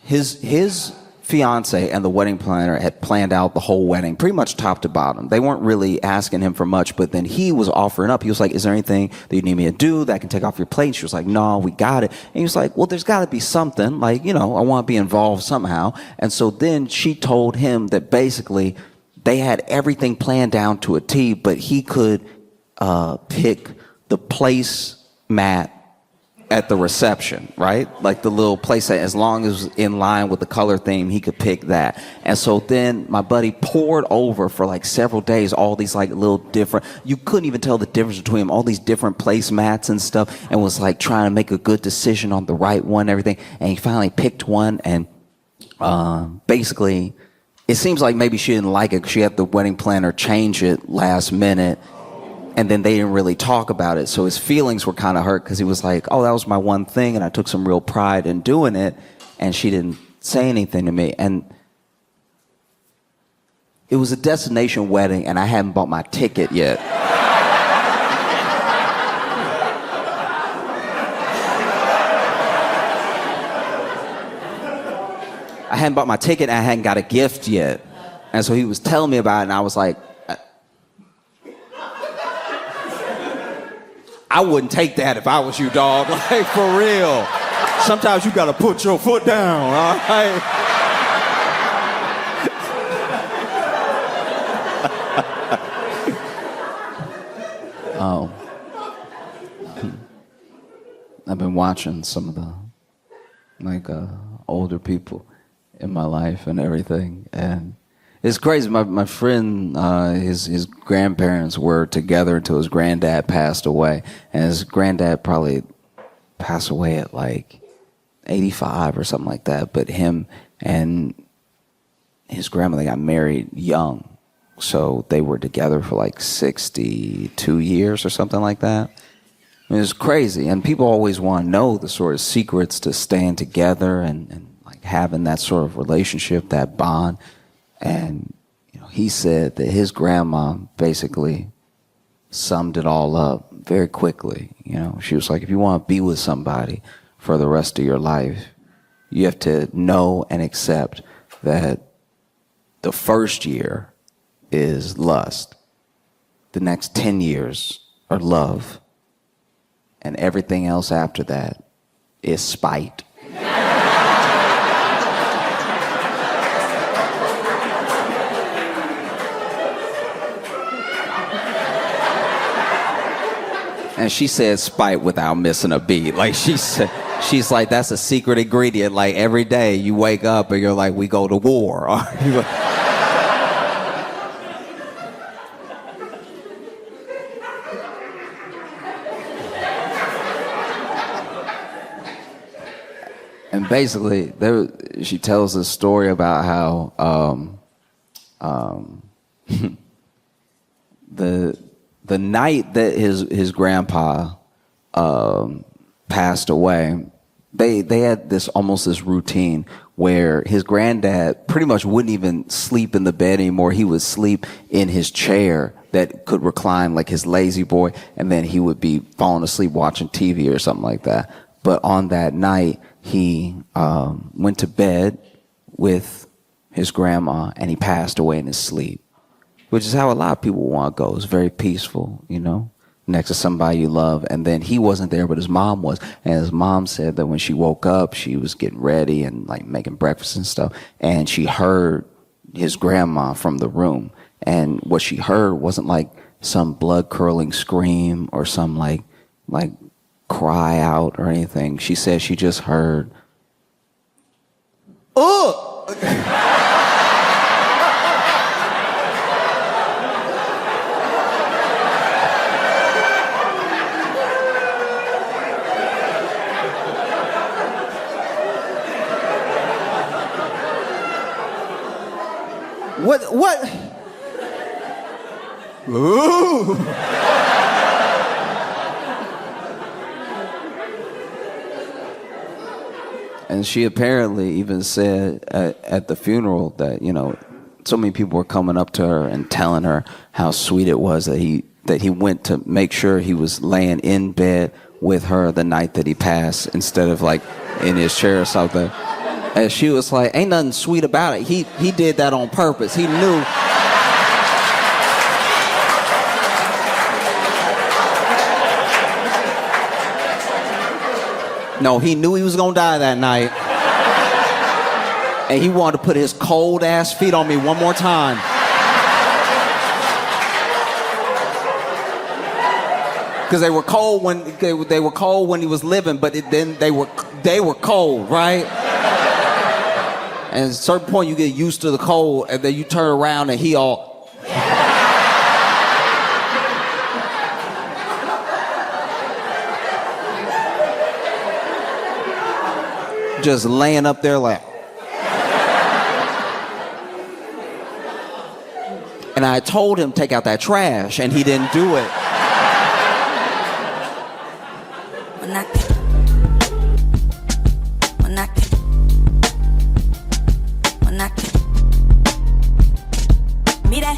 his fiance and the wedding planner had planned out the whole wedding, pretty much top to bottom. They weren't really asking him for much, but then he was offering up. He was like, is there anything that you need me to do that I can take off your plate? And she was like, no, we got it. And he was like, well, there's got to be something. Like, I want to be involved somehow. And so then she told him that basically they had everything planned down to a T, but he could pick the place mat at the reception, right? Like the little place that as long as it was in line with the color theme, he could pick that. And so then my buddy poured over for like several days all these like little different, you couldn't even tell the difference between them, all these different placemats and stuff, and was like trying to make a good decision on the right one and everything. And he finally picked one, and basically it seems like maybe she didn't like it because she had the wedding planner change it last minute. And then they didn't really talk about it. So his feelings were kind of hurt because he was like, oh, that was my one thing. And I took some real pride in doing it. And she didn't say anything to me. And it was a destination wedding and I hadn't bought my ticket yet. I hadn't bought my ticket and I hadn't got a gift yet. And so he was telling me about it and I was like, I wouldn't take that if I was you, dog. Like, for real. Sometimes you gotta put your foot down, all right? I've been watching some of the, like, older people in my life and everything, and it's crazy. My friend, his grandparents were together until his granddad passed away. And his granddad probably passed away at like 85 or something like that. But him and his grandmother got married young. So they were together for like 62 years or something like that. It was crazy. And people always want to know the sort of secrets to staying together and like having that sort of relationship, that bond. And he said that his grandma basically summed it all up very quickly. She was like, if you want to be with somebody for the rest of your life, you have to know and accept that the first year is lust. The next 10 years are love. And everything else after that is spite. And she said spite without missing a beat. Like she's like, that's a secret ingredient. Like every day you wake up and you're like, we go to war. And basically, she tells this story about how the night that his grandpa passed away, they had this routine where his granddad pretty much wouldn't even sleep in the bed anymore. He would sleep in his chair that could recline like his lazy boy, and then he would be falling asleep watching TV or something like that. But on that night, he went to bed with his grandma and he passed away in his sleep. Which is how a lot of people want to go. It's very peaceful, next to somebody you love. And then he wasn't there, but his mom was. And his mom said that when she woke up, she was getting ready and like making breakfast and stuff. And she heard his grandma from the room. And what she heard wasn't like some blood curdling scream or some like cry out or anything. She said she just heard, "Ugh!" What? Ooh. And she apparently even said at the funeral that, so many people were coming up to her and telling her how sweet it was that he went to make sure he was laying in bed with her the night that he passed instead of like in his chair or something. And she was like, ain't nothing sweet about it. He did that on purpose. He knew. No, he knew he was gonna die that night. And he wanted to put his cold ass feet on me one more time. because they were cold when they were cold when he was living, but then they were cold, right? And at a certain point, you get used to the cold, and then you turn around and he all. Just laying up there like. And I told him take out that trash, and he didn't do it. Mira.